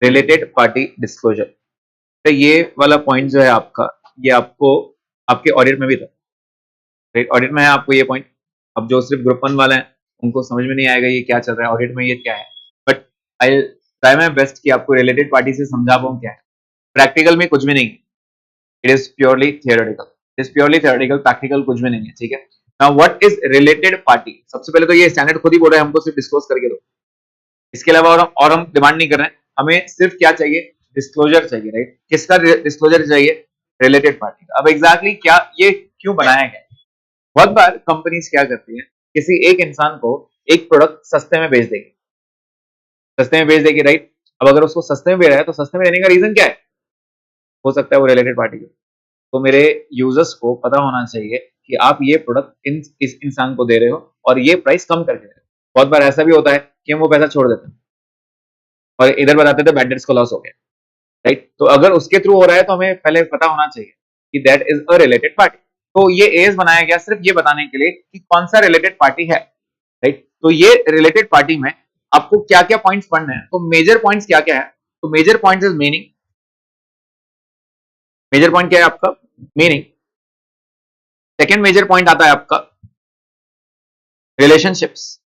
Related party disclosure. तो ये वाला पॉइंट जो है आपका, ये आपको आपके ऑडिट में भी था, राइट? ऑडिट में है आपको ये पॉइंट। अब जो सिर्फ ग्रुप 1 वाला है उनको समझ में नहीं आएगा ये क्या चल रहा है, ऑडिट में ये क्या है, but I try my best कि आपको रिलेटेड पार्टी से समझा पाऊं क्या है। प्रैक्टिकल में कुछ भी नहीं, it is purely theoretical, it is purely theoretical, practical कुछ भी नहीं है, ठीक है। Now what is related party? सबसे पहले तो ये स्टैंडर्ड खुद ही बोल रहा है हमको सिर्फ डिस्क्लोज करके दो, इसके अलावा और हम डिमांड नहीं कर रहे हैं, हमें सिर्फ क्या चाहिए, डिस्क्लोजर चाहिए, राइट? किसका डिस्क्लोजर चाहिए? रिलेटेड पार्टी का। अब एग्जैक्टली क्या ये क्यों बनाया गया? बहुत बार कंपनीज क्या करती है, किसी एक इंसान को एक प्रोडक्ट सस्ते में बेच देगी, सस्ते में बेच देगी, राइट? अब अगर उसको सस्ते में बेच रहा है तो सस्ते में देने का रीजन क्या है? हो सकता है वो रिलेटेड पार्टी हो। तो मेरे यूजर्स को पता होना चाहिए कि आप ये प्रोडक्ट इस इंसान को दे रहे हो और ये प्राइस कम करके दे रहे हो। बहुत बार ऐसा भी होता है कि हम वो पैसा छोड़ देते हैं और इधर बताते थे वेंडर्स को लॉस हो गया, राइट? तो अगर उसके थ्रू हो रहा है तो हमें पहले पता होना चाहिए कि that is a related party. तो ये एज बनाया गया सिर्फ ये बताने के लिए कि कौन सा रिलेटेड पार्टी है, राइट? तो ये रिलेटेड पार्टी में आपको क्या क्या पॉइंट्स पढ़ने हैं, तो मेजर पॉइंट्स क्या क्या है? तो major points is meaning, major point क्या है आपका? मीनिंग। सेकेंड मेजर पॉइंट आता है आपका रिलेशनशिप्स,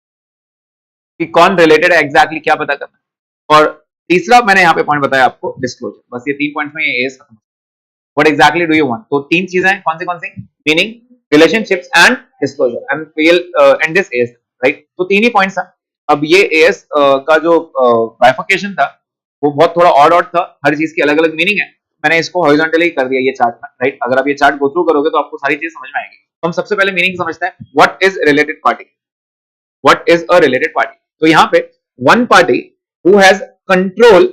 कि कौन रिलेटेड है एग्जैक्टली क्या पता करना है। और तीसरा मैंने यहाँ पे पॉइंट बताया आपको, डिस्क्लोजर। बस ये 3 पॉइंट्स में ये एज खत्म। What exactly do you want? तो 3 चीजें हैं, कौन सी? Meaning, relationships and disclosure and feel and this AS, right? तो 3 ही पॉइंट्स हैं। अब ये एज का जो बाइफिकेशन था वो बहुत थोड़ा ऑड था, हर चीज की अलग अलग मीनिंग है। मैंने इसको हॉरिजॉन्टली कर दिया ये चार्ट में, राइट? अगर आप ये चार्ट गो थ्रू करोगे तो आपको सारी चीज समझ में आएगी। तो हम सबसे पहले मीनिंग समझते हैं, what is related party? What is a related party? तो यहाँ पे one party who has control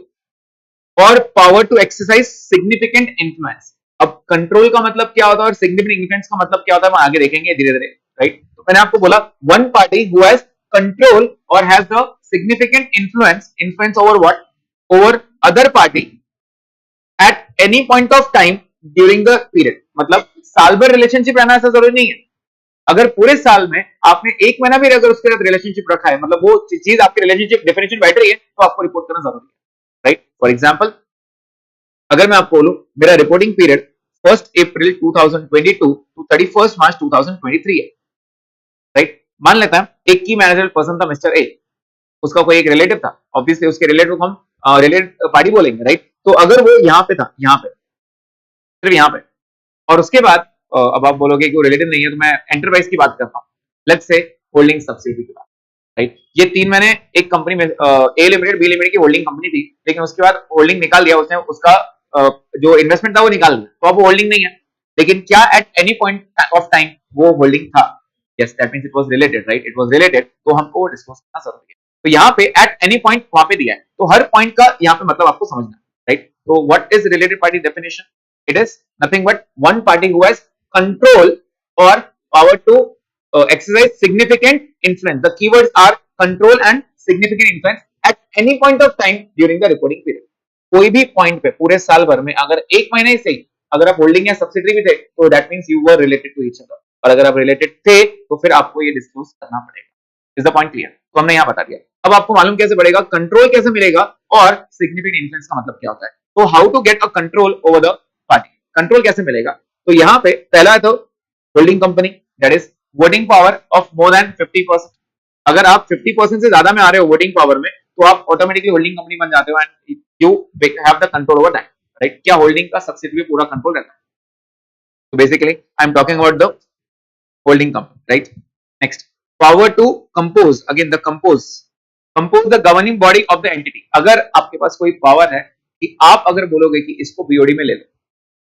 और power to exercise significant influence. अब कंट्रोल का मतलब क्या होता है और सिग्निफिकेंट इन्फ्लुएंस का मतलब क्या होता है, हम आगे देखेंगे धीरे धीरे, राइट? तो मैंने आपको बोला one party who has control और has the significant influence over what? Over other party at any point of time during the period. मतलब साल भर रिलेशनशिप रहना ऐसा जरूरी नहीं है। अगर पूरे साल में आपने एक महीना भी अगर उसके साथ रिलेशनशिप रखा है, मतलब वो चीज आपकी रिलेशनशिप डेफिनेशन बैठ रही है, तो आपको रिपोर्ट करना जरूरी है, राइट? फॉर एग्जाम्पल, अगर मैं आपको बोलूं मेरा रिपोर्टिंग पीरियड 1 अप्रैल 2022 टू 31 मार्च 2023 है, राइट? मान लेता है एक की मैनेजर पर्सन था मिस्टर ए, उसका कोई एक रिलेटिव था, ऑब्वियसली उसके रिलेटिव को हम रिलेटेड पार्टी बोलेंगे, राइट? तो अगर वो यहाँ पे था, यहाँ पे, सिर्फ यहाँ पे, और उसके बाद अब आप बोलोगे कि वो रिलेटिव नहीं है, तो मैं एंटरप्राइज की बात करता हूँ, लेट्स से होल्डिंग सब्सिडी की बात, राइट? ये 3 मैंने एक कंपनी में ए लिमिटेड, बी लिमिटेड की होल्डिंग कंपनी थी, लेकिन उसके बाद होल्डिंग निकाल दिया उसने, उसका जो इन्वेस्टमेंट था वो निकाल दिया, तो अब वो होल्डिंग नहीं है। लेकिन क्या eight any point of time वो होल्डिंग था? Yes, that means it was related, right? It was related, तो हमको वो डिस्क्लोज करना जरूरी है। तो यहाँ पे एट एनी पॉइंट वहां पे दिया है, तो हर पॉइंट का यहाँ पे मतलब आपको समझना है, राइट? तो what is related party definition? It is nothing but one party who has control or power to exercise significant influence. The keywords are control and significant influence at any point of time during the reporting period. कोई भी point पे पूरे साल भर में अगर एक महीने से अगर आप होल्डिंग या सब्सिडरी भी थे, तो that means you were related to each other, और अगर आप रिलेटेड थे तो फिर आपको ये डिस्क्लोज करना पड़ेगा। Is the point clear? तो हमने यहाँ बता दिया। अब आपको मालूम कैसे पड़ेगा कंट्रोल कैसे मिलेगा और सिग्निफिकेंट इन्फ्लुएंस का मतलब क्या होता है। तो how to get a control over the party, control कैसे मिलेगा? तो यहाँ पे पहला है तो holding company, that is voting power of more than 50%। अगर आप 50% से ज्यादा में आ रहे हो वोटिंग पावर में, तो आप ऑटोमेटिकली होल्डिंग कंपनी बन जाते हो and you have the control over that, right? क्या होल्डिंग का सब्सिडी पे पूरा कंट्रोल रहता है। तो basically I am talking about the holding company, right? Next, power to compose, again the compose the governing body of the entity. अगर आपके पास कोई पावर है कि आप अगर बोलोगे कि इसको बीओडी में ले लो,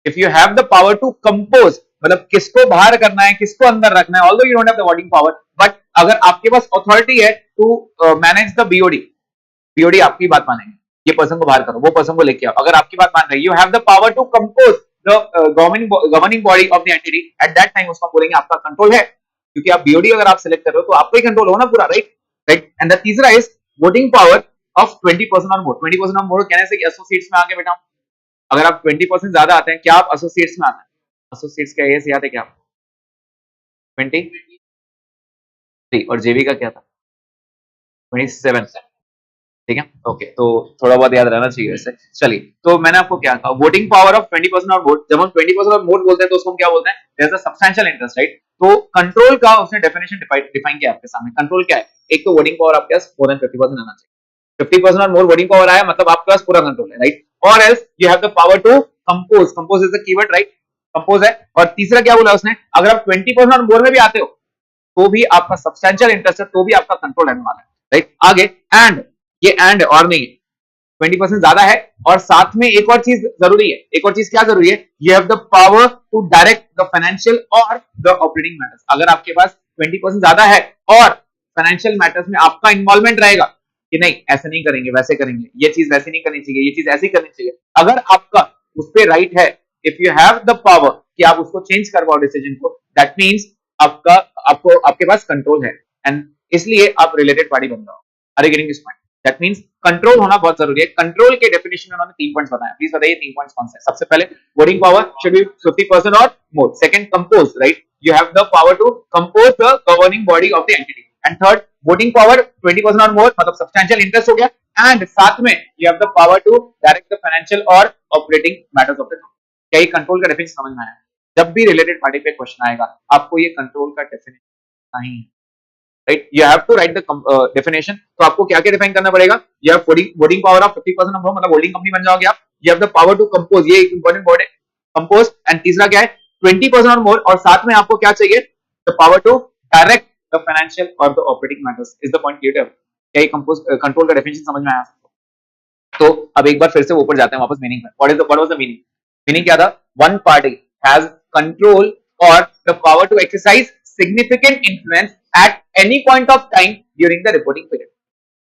if you have the power to compose, मतलब किसको बाहर करना है किसको अंदर रखना है, although you don't have the voting power, but अगर आपके पास अथॉरिटी है to manage the BOD, BOD आपकी बात मानेंगे, ये पर्सन को बाहर करो, वो पर्सन को लेके आओ, अगर आपकी बात मान रहे, you have the power to compose the governing body of the entity, at that time उसको बोलेंगे आपका कंट्रोल है, क्योंकि आप बीओडी अगर आप सिलेक्ट कर रहे हो तो आपको ही कंट्रोल हो ना पूरा, राइट? राइट। एंड द तीसरा इज वोटिंग पावर ऑफ 20% और मोर। 20% और मोर कहने से कि एसोसिएट्स में आके बैठा, अगर आप 20% ज्यादा आते हैं, क्या आप एसोसिएट्स में आते हैं? एसोसिएट्स का एएस याद है क्या आपको? 20 और जेबी का क्या था? 27। ठीक है, ओके, तो थोड़ा बहुत याद रहना चाहिए वैसे। चलिए, तो मैंने आपको क्या कहा, वोटिंग पावर ऑफ 20% और मोर। जब हम 20% और मोर बोलते हैं तो उसको हम क्या बोलते हैं, there is a substantial interest, right. तो कंट्रोल का उसने डेफिनेशन डिफाइन किया आपके सामने। कंट्रोल क्या है, एक तो वोटिंग पावर आपके पास मोर देन 50% आना चाहिए। 50% और मोर वोटिंग पावर आया मतलब आपके पास पूरा कंट्रोल है, राइट। और else you have the power to compose. Compose is the keyword, right, compose है। और तीसरा क्या बोला उसने, अगर आप 20% और मोर में भी आते हो तो भी आपका सब्सटेंशियल इंटरेस्ट है, तो भी आपका कंट्रोल रहने वाला है, राइट। आगे एंड, ये एंड और नहीं है, 20% ज्यादा है और साथ में एक और चीज जरूरी है। एक और चीज क्या जरूरी है, you have the power to direct the financial और द ऑपरेटिंग मैटर्स। अगर आपके पास 20% ज्यादा है और फाइनेंशियल मैटर्स में आपका इन्वॉल्वमेंट रहेगा कि नहीं ऐसे नहीं करेंगे वैसे करेंगे, ये चीज वैसे नहीं करनी चाहिए, ये चीज ऐसी करनी चाहिए, अगर आपका उस पर राइट है, if you have the power कि आप उसको चेंज करवाओ डिसीजन को, दैट मीन्स आपका आपको आपके पास कंट्रोल है एंड इसलिए आप रिलेटेड पार्टी बन रहे हो। Are you getting this point? That means control होना बहुत जरूरी है। कंट्रोल के डेफिनेशन में उन्होंने 3 पॉइंट्स बताए, प्लीज बताइए 3 पॉइंट्स कौन से हैं। सबसे पहले, वोटिंग पावर शुड बी 50% और more. Second, compose, right, you have the power to compose the governing body of the entity. And third, voting power 20% और मोर मतलब सब्सटेंशियल इंटरेस्ट हो गया, एंड साथ में you have the power to direct the financial और operating matters of the company. क्या ये control का डेफिनेशन समझ में आया? जब भी रिलेटेड पार्टी पे क्वेश्चन आएगा आपको ये कंट्रोल का डेफिनेशन नहीं, right, you have to write the definition. तो आपको क्या क्या डिफाइन करना पड़ेगा, you have voting power of 50% of मतलब होल्डिंग कंपनी बन जाओगे आप। You have the power to compose, ये एक इंपॉर्टेंट वर्ड है, कंपोज। एंड तीसरा क्या है, 20% और मोर, और साथ में आपको क्या चाहिए, the power to direct the financial और the operating matters. Is the point clear? क्या ये कंपोज कंट्रोल का डेफिनेशन समझ में आया? तो अब एक बार फिर से ऊपर जाते हैं वापस मीनिंग में। What was the meaning? Meaning क्या था, वन पार्टी हैज कंट्रोल और the power to exercise significant influence at any point of time during the reporting period.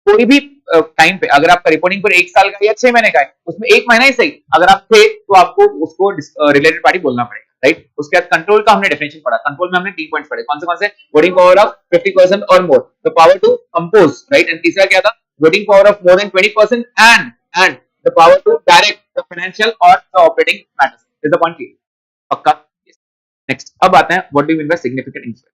कोई भी टाइम पे, अगर आपका रिपोर्टिंग पर 1 साल का या 6 महीने का है, उसमें 1 महीना ही सही अगर आप थे तो आपको उसको रिलेटेड पार्टी बोलना पड़ेगा, राइट। उसके बाद कंट्रोल का हमने डेफिनेशन पढ़ा। कंट्रोल में हमने 3 पॉइंट्स पढ़े, कौन से? वोटिंग पावर ऑफ 50% और more, the power to compose, right. And तीसरा क्या था, voting power of more than 20% and the power to direct the financial और the operating matters. Is the point clear? पक्का? नेक्स्ट, अब आते हैं what do you mean by significant influence.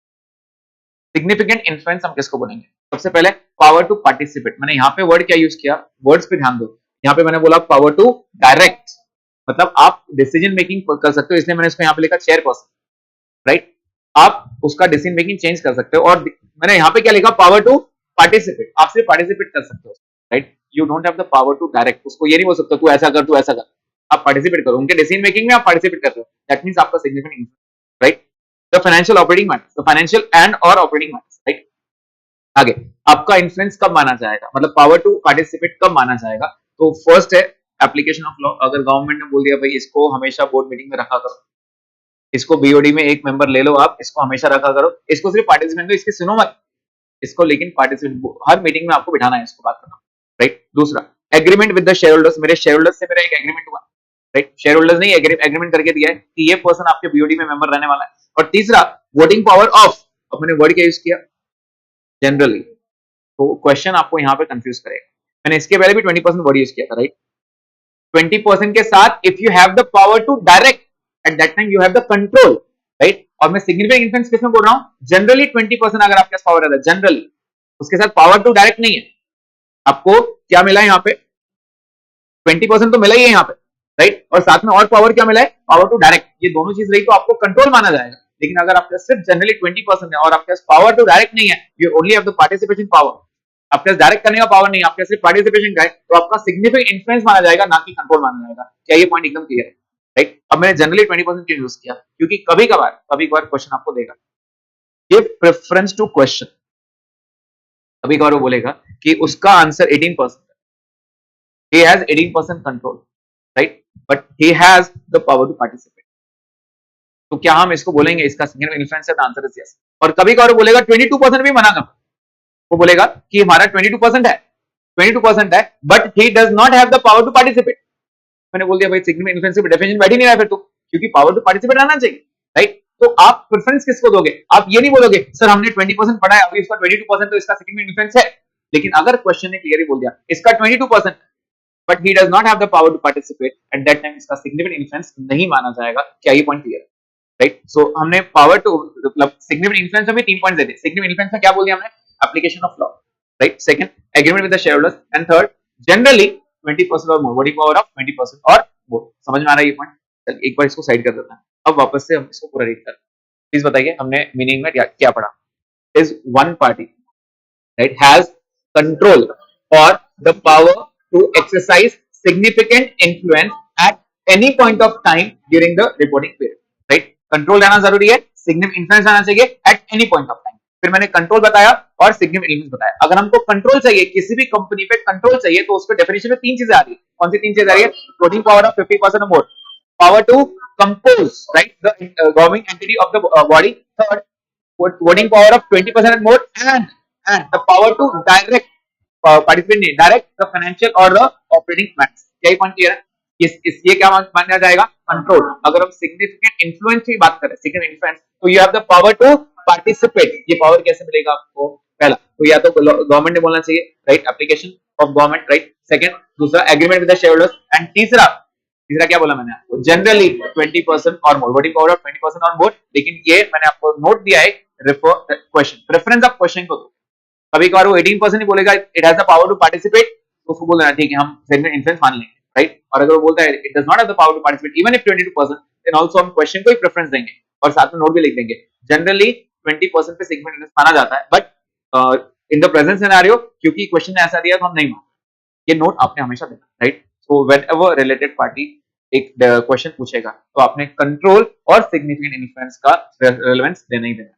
Significant influence हम किसको बोलेंगे? सबसे पहले पावर टू पार्टिसिपेट। मैंने यहाँ पे वर्ड क्या यूज किया, वर्ड्स पे ध्यान दो। यहाँ पे मैंने बोला पावर टू डायरेक्ट, मतलब आप डिसीजन मेकिंग कर सकते हो, इसलिए मैंने इसको यहाँ पे लिखा चेयरपर्सन, राइट। आप उसका डिसीजन मेकिंग चेंज कर सकते हो। और मैंने यहाँ पे क्या लिखा, पावर टू पार्टिसिपेट, आप सिर्फ पार्टिसिपेट कर सकते हो, right. You don't have the power to direct, उसको ये नहीं बोल सकते तू ऐसा कर तू ऐसा कर, आप पार्टिसिपेट करो उनके डिसीजन मेकिंग में, आप पार्टिसिपेट कर रहे हो, दैट मींस आपका significant, right. The financial operating matters, the financial and और ऑपरेटिंग मैटर्स, राइट। आगे, आपका इन्फ्लुएंस कब माना जाएगा, मतलब पावर टू पार्टिसिपेट कब माना जाएगा? तो फर्स्ट है एप्लीकेशन ऑफ लॉ। अगर गवर्नमेंट ने बोल दिया भाई इसको हमेशा बोर्ड मीटिंग में रखा करो, इसको बीओडी में एक मेंबर ले लो आप, इसको हमेशा रखा करो, इसको सिर्फ पार्टिसिपेंट दो, इसकी सुनो मत, इसको लेकिन पार्टिसिपेंट हर मीटिंग में आपको बिठाना है, इसको बात करना, राइट। दूसरा, agreement with the share holders, मेरे शेयर होल्डर्स से मेरा एक एग्रीमेंट हुआ, राइट। शेयर होल्डर्स ने एग्रीमेंट करके दिया है कि ये पर्सन आपके बीओडी में मेंबर रहने वाला है। और तीसरा, वोटिंग पावर ऑफ, अब मैंने वर्ड क्या यूज किया, जनरली, तो क्वेश्चन आपको यहाँ पे कंफ्यूज करेगा। मैंने इसके पहले भी 20% वर्ड यूज किया था, राइट। 20% के साथ if you have the power to direct, at that time you have the control, right. और मैं सिग्निफिकेंट इन्फ्लुएंस किसमें बोल रहा हूं, जनरली 20% अगर आपके पास पावर रहता है जनरली, उसके साथ पावर टू डायरेक्ट नहीं है। आपको क्या मिला है यहाँ पे, 20% तो मिला ही है यहाँ पे, राइट। और साथ में और पावर क्या मिला है, पावर टू डायरेक्ट, ये दोनों चीज रही तो आपको कंट्रोल माना जाएगा। लेकिन अगर आपके सिर्फ जनरली 20% है और आपके पास पावर टू डायरेक्ट नहीं है, you only have the participation power, आपके पास डायरेक्ट करने का पावर नहीं है, आपके सिर्फ पार्टिसिपेशन का है, तो आपका सिग्निफिकेंट इन्फ्लुएंस माना जाएगा, ना कि कंट्रोल माना जाएगा। क्या ये पॉइंट एकदम क्लियर है, राइट। अब मैंने जनरली 20% क्यों यूज किया, क्योंकि कभी कभार क्वेश्चन आपको देगा, गिव प्रेफरेंस टू क्वेश्चन, कभी कभार वो बोलेगा कि उसका answer 18%, he has 18% control, right, but he has the power to participate। तो क्या हम इसको बोलेंगे इसका सिग्निफिकेंट इन्फ्लुएंस है? The answer is yes. और कभी कभार बोलेगा 22% भी मना कर, वो बोलेगा कि हमारा 22% है, 22% है, but he does not have the power to participate. मैंने बोल दिया भाई सिग्निफिकेंट इन्फ्लुएंस पे डेफिनेशन बैठ ही नहीं रहा है फिर तो, क्योंकि पावर टू पार्टिसिपेट आना चाहिए, राइट। तो आप प्रेफरेंस किसको दोगे? आप ये नहीं बोलोगे सर हमने 20% पढ़ा है, अभी इसका 22% तो इसका सिग्निफिकेंट इन्फ्लुएंस है। लेकिन अगर क्वेश्चन ने क्लियरली बोल दिया इसका 22%, but he does not have the power to participate, at that time इसका सिग्निफिकेंट इन्फ्लुएंस नहीं माना जाएगा। क्या ये पॉइंट क्लियर है, राइट। सो हमने पावर टू मतलब सिग्निफिकेंट इन्फ्लुएंस में 3 पॉइंट्स देते हैं। सिग्निफिकेंट इन्फ्लुएंस में क्या बोल दिया हमने, application of law, right. Second, agreement with the share holders, and third, generally 20% और मोर, वोटिंग पावर ऑफ 20% और मोर। समझ में आ रहा है ये पॉइंट? चल एक बार इसको साइड कर देते हैं, अब वापस से हम इसको पूरा रीड करते हैं। प्लीज बताइए हमने मीनिंग में क्या पढ़ा? Is one party right has control or the power to exercise significant influence at any point of time during the reporting period, right? Control रहना जरूरी है, सिग्निफिकेंट इन्फ्लुएंस रहना चाहिए eight any point of time. फिर मैंने control बताया और significant influence बताया। अगर हमको कंट्रोल चाहिए, किसी भी कंपनी पे कंट्रोल चाहिए, तो उसके डेफिनेशन में तीन चीजें आ रही है। कौन सी तीन चीजें आ रही है? Voting power of 50% or more, power to compose, right, the governing entity of the body, third, voting power of 20% and more, and the power to direct participate नहीं, direct the financial or the operating matters। यही point clear है? ये क्या माना जाएगा? Control. अगर हम significant influence की बात करें, सिग्निफिकेंट इन्फ्लुएंस, तो you have the power to participate. ये पावर कैसे मिलेगा आपको? पहला तो या तो गवर्नमेंट ने बोलना चाहिए, right, application of government, right. Second, दूसरा agreement with the share holders, and तीसरा क्या बोला मैंने आपको? जनरली 20% और मोर, वोटिंग पावर ऑफ 20% और मोर। लेकिन ये मैंने आपको नोट दिया है, क्वेश्चन प्रेफरेंस ऑफ क्वेश्चन को। कभी कभार वो 18% ही बोलेगा it has the power to participate, तो उसको बोल देना ठीक है, हम सेगमेंट इन्फ्लुएंस मान लेंगे, राइट। और अगर वो बोलता है it does not have the power to participate even if 22%, then also हम क्वेश्चन को ही प्रेफरेंस देंगे और साथ में नोट भी लिख देंगे। जनरली 20% पे सेगमेंट इन्फ्लुएंस माना जाता है, but in the present scenario क्योंकि क्वेश्चन ने ऐसा दिया तो हम नहीं मानते। ये नोट आपने हमेशा देना, right. So whenever related party एक क्वेश्चन पूछेगा तो आपने कंट्रोल और सिग्निफिकेंट इन्फ्लुएंस का रेलेवेंस देना ही देना।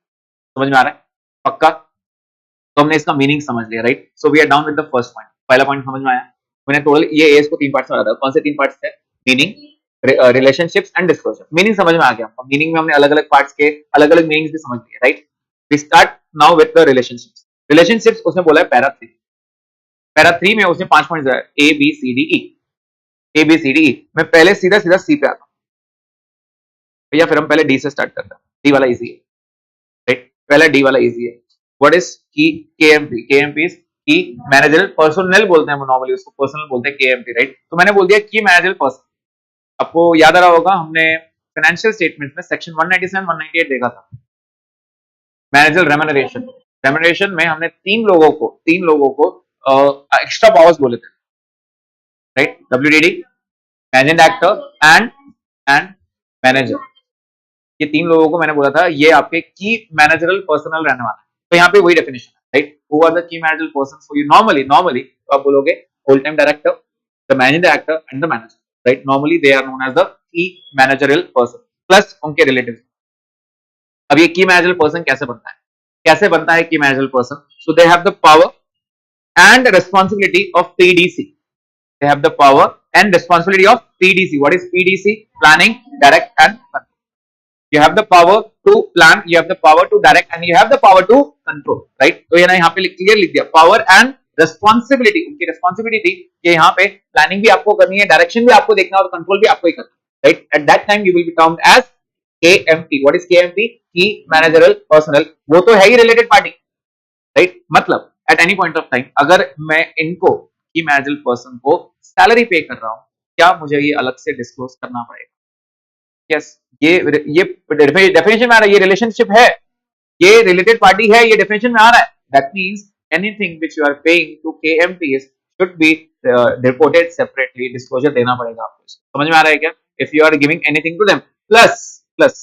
समझ में आ रहा है? पक्का? तो हमने इसका मीनिंग समझ लिया, right. So we are down with the first point. पहला पॉइंट समझ में आया। मैंने टोटल ये एस को तीन पार्ट्स में बांटा था। कौन से तीन पार्ट्स थे? Meaning, relationships and disclosure. Meaning समझ में आ गया आपको। मीनिंग में हमने अलग अलग पार्ट्स के अलग अलग मीनिंग्स भी समझ लिए, right. We start now with the relationships. Relationships उसने बोला है पैरा 3। पैरा 3 में उसने 5 पॉइंट्स दिए, A B C D E. A B C D E. मैं पहले सीधा सीधा सी पे आता हूं भैया, फिर हम पहले डी से स्टार्ट करते हैं। डी वाला इजी है, राइट। पहला डी वाला इजी है। व्हाट इज की? केएमपी। केएमपी इज की मैनेजरल पर्सनल बोलते हैं, नॉर्मली उसको पर्सनल बोलते हैं, केएमपी, राइट। तो मैंने बोल दिया की मैनेजरल पर्सन। आपको याद आ रहा होगा हमने फाइनेंशियल स्टेटमेंट में सेक्शन 197 198 देखा था, मैनेजरल रेम्यूनरेशन। रेम्यूनरेशन में हमने तीन लोगों को एक्स्ट्रा पावर्स बोले थे, right. WTD, managing director and manager. ये तीन लोगों को मैंने बोला था ये आपके की मैनेजरल पर्सनल रहने वाला है। तो यहाँ पे वही डेफिनेशन है, right. Who are the key managerial person for you? Normally तो आप बोलोगे whole time director, the managing director and the manager, right. Normally they are known as the key managerial person plus उनके relatives. अब ये key managerial person कैसे बनता है? Key managerial person? So they have the power and responsibility of PDC. They have the power and responsibility of PDC. What is PDC? Planning, direct and control. You have the power to plan, you have the power to direct and you have the power to control, right? तो ये ना यहाँ पे clear लिख दिया, power and responsibility। उनकी responsibility कि यहाँ पे planning भी आपको करनी है, direction भी आपको देखना है और control भी आपको ही करना है, right? At that time you will be termed as KMP. What is KMP? Key Managerial Personnel। वो तो है ही related party, right? मतलब at any point of time अगर मैं इनको की मैनेजरल पर्सन को सैलरी पे कर रहा हूं, क्या मुझे ये अलग से डिस्क्लोज करना पड़ेगा? यस, ये डेफिनेशन में आ रहा है, ये रिलेशनशिप है, ये रिलेटेड पार्टी है, ये डेफिनेशन में आ रहा है। That means anything which you are paying to KMPs should be reported separately, disclosure देना पड़ेगा आपको। समझ में आ रहा है क्या? If you are giving anything to them plus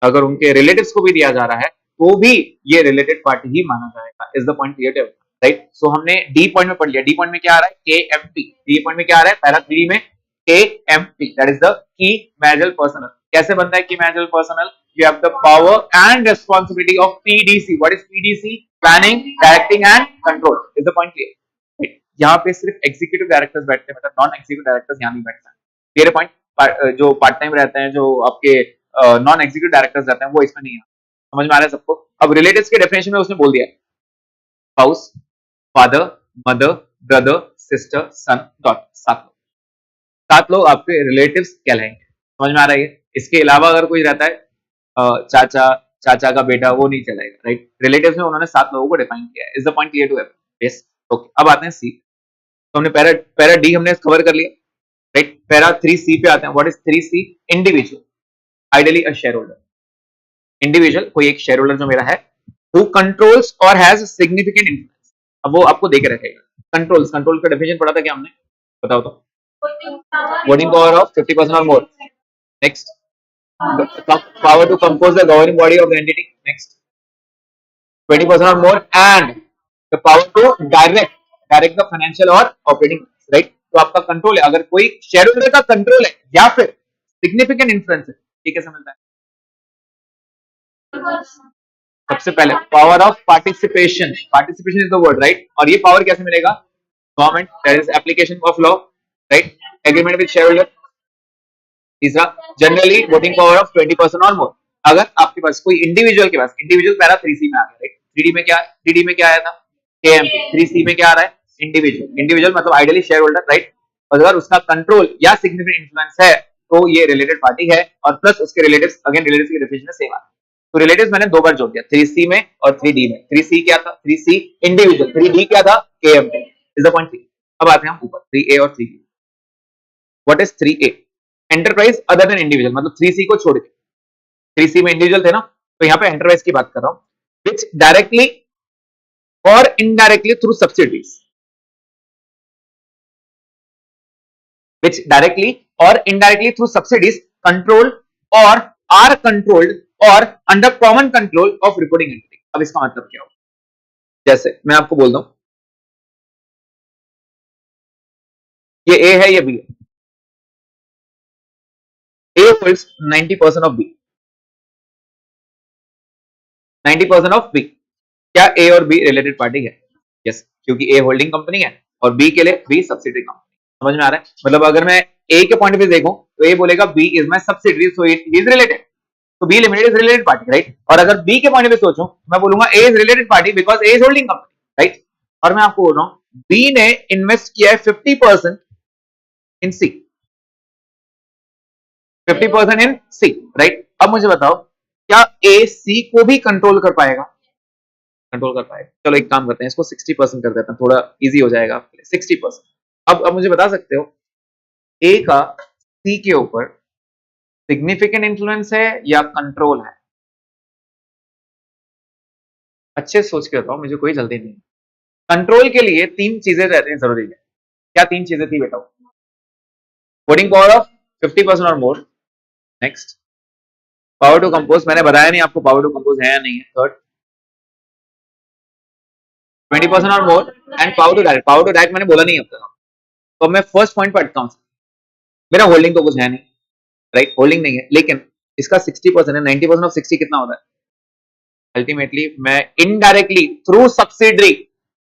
अगर उनके रिलेटिव्स को भी दिया जा रहा है तो भी ये रिलेटेड पार्टी ही माना जाएगा। Is the point clear? Right. So हमने डी पॉइंट में पढ़ लिया। डी पॉइंट में क्या आ रहा है? केएमपी। डी पॉइंट में क्या आ रहा है? पैरा 3 में KMP, that is the key managerial personnel. कैसे बनता है key managerial personnel? You have the power and responsibility of PDC. What is PDC? Planning, directing and control. Is the point clear? यहाँ पे सिर्फ एग्जीक्यूटिव डायरेक्टर्स बैठते हैं, मतलब non executive directors यहाँ नहीं बैठते हैं। Clear point? जो पार्ट टाइम रहते हैं, जो आपके नॉन एग्जीक्यूटिव डायरेक्टर्स रहते हैं, वो इसमें नहीं है। समझ में आ रहा है सबको? अब रिलेटिव्स के डेफिनेशन में उसने बोल दिया हाउस, father, mother, brother, sister, son, daughter. 7 लोग आपके रिलेटिव्स कहलाएंगे। समझ में आ रहा है? इसके अलावा अगर कोई रहता है चाचा का बेटा, वो नहीं चलेगा, राइट। रिलेटिव्स में उन्होंने 7 लोगों को डिफाइन किया है। Is the point clear to everyone? Yes, okay. अब आते हैं सी। तो हमने पैरा डी हमने कवर कर लिया, राइट। पैरा 3 सी पे आते हैं। What is 3 C? Individual, ideally a share holder. Individual, कोई एक शेयर होल्डर जो मेरा है, हु कंट्रोल्स और हैज सिग्निफिकेंट इन्फ्लुएंस। अब वो आपको देके रखेगा, कंट्रोल का डेफिनेशन पढ़ा था क्या हमने, बताओ तो। वोटिंग पावर ऑफ 50% और more. Next, power to compose the governing body of the entity. Next, 20% or more, and the power to direct the financial or operating, right? तो आपका कंट्रोल है, अगर कोई शेयर होल्डर का कंट्रोल है या फिर सिग्निफिकेंट इन्फ्लुएंस है, ये कैसे मिलता है? सबसे पहले power of participation is the word, right? और ये पावर कैसे मिलेगा? Government, that is application of law, right? Agreement with share holder. तीसरा, जनरली वोटिंग पावर ऑफ 20% और मोर। अगर आपके पास कोई इंडिविजुअल के पास, इंडिविजुअल पैरा 3C में आ गया, राइट? 3D में क्या है? 3D में क्या आया था? KMP। 3C में क्या आ रहा है? इंडिविजुअल मतलब आइडियली शेयर होल्डर, राइट? और अगर उसका कंट्रोल या सिग्निफिकेंट इन्फ्लुएंस है तो ये रिलेटेड पार्टी है, और प्लस उसके रिलेटिव्स, अगेन रिलेटिव्स की डेफिनेशन में सेम आ रहा है। तो रिलेटिव्स मैंने दो बार जोड़ दिया, 3C में और 3D में। 3C क्या था? 3C individual. 3D क्या था? KMP। Is the point. अब आते हैं हम ऊपर 3A और 3B। What is 3A? Enterprise other than individual, मतलब 3C को छोड़ के। 3C में इंडिविजुअल थे ना, तो यहाँ पे एंटरप्राइज की बात कर रहा हूं, विच डायरेक्टली और indirectly through subsidies, which directly or indirectly through subsidies control or are controlled or under common control of reporting entity। अब इसका मतलब क्या होगा? जैसे मैं आपको बोल दूं, ये A है, ये B है। A holds 90% of B, 90% of B। क्या A और B रिलेटेड पार्टी है? यस, क्योंकि A होल्डिंग कंपनी है और B के लिए B सब्सिडरी कंपनी। समझ में आ रहा है? मतलब अगर मैं A के पॉइंट ऑफ व्यू देखूं तो A बोलेगा B is my subsidiary, so it is related, तो B limited is related party, right? और अगर B के पॉइंट ऑफ व्यू सोचूं, मैं बोलूंगा A is related party because A is holding company, right? और मैं आपको बोल रहा हूं B ने इन्वेस्ट किया है 50% इन C, 50% इन C, राइट? अब मुझे बताओ, क्या A C को भी कंट्रोल कर पाएगा? कंट्रोल कर पाएगा। चलो एक काम करते हैं, इसको 60% कर देते हैं, थोड़ा इजी हो जाएगा आपके लिए। 60%। अब मुझे बता सकते हो A का C के ऊपर सिग्निफिकेंट इन्फ्लुएंस है या कंट्रोल है? अच्छे सोच के बताओ, मुझे कोई जल्दी नहीं। कंट्रोल के लिए तीन चीजें रहती हैं जरूरी है। क्या तीन चीजें थी बेटा? वोटिंग पावर ऑफ 50% और more. Next, power to compose, मैंने बताया नहीं आपको पावर टू कंपोज है या नहीं है। थर्ड, 20% और more, and power to direct. Power to direct मैंने बोला नहीं अब तक। तो मैं फर्स्ट पॉइंट पर अटका हूं, मेरा होल्डिंग तो कुछ है नहीं, राइट? होल्डिंग नहीं है, लेकिन इसका 60% है। 90% ऑफ 60 कितना होता है? अल्टीमेटली मैं इनडायरेक्टली थ्रू सब्सिडरी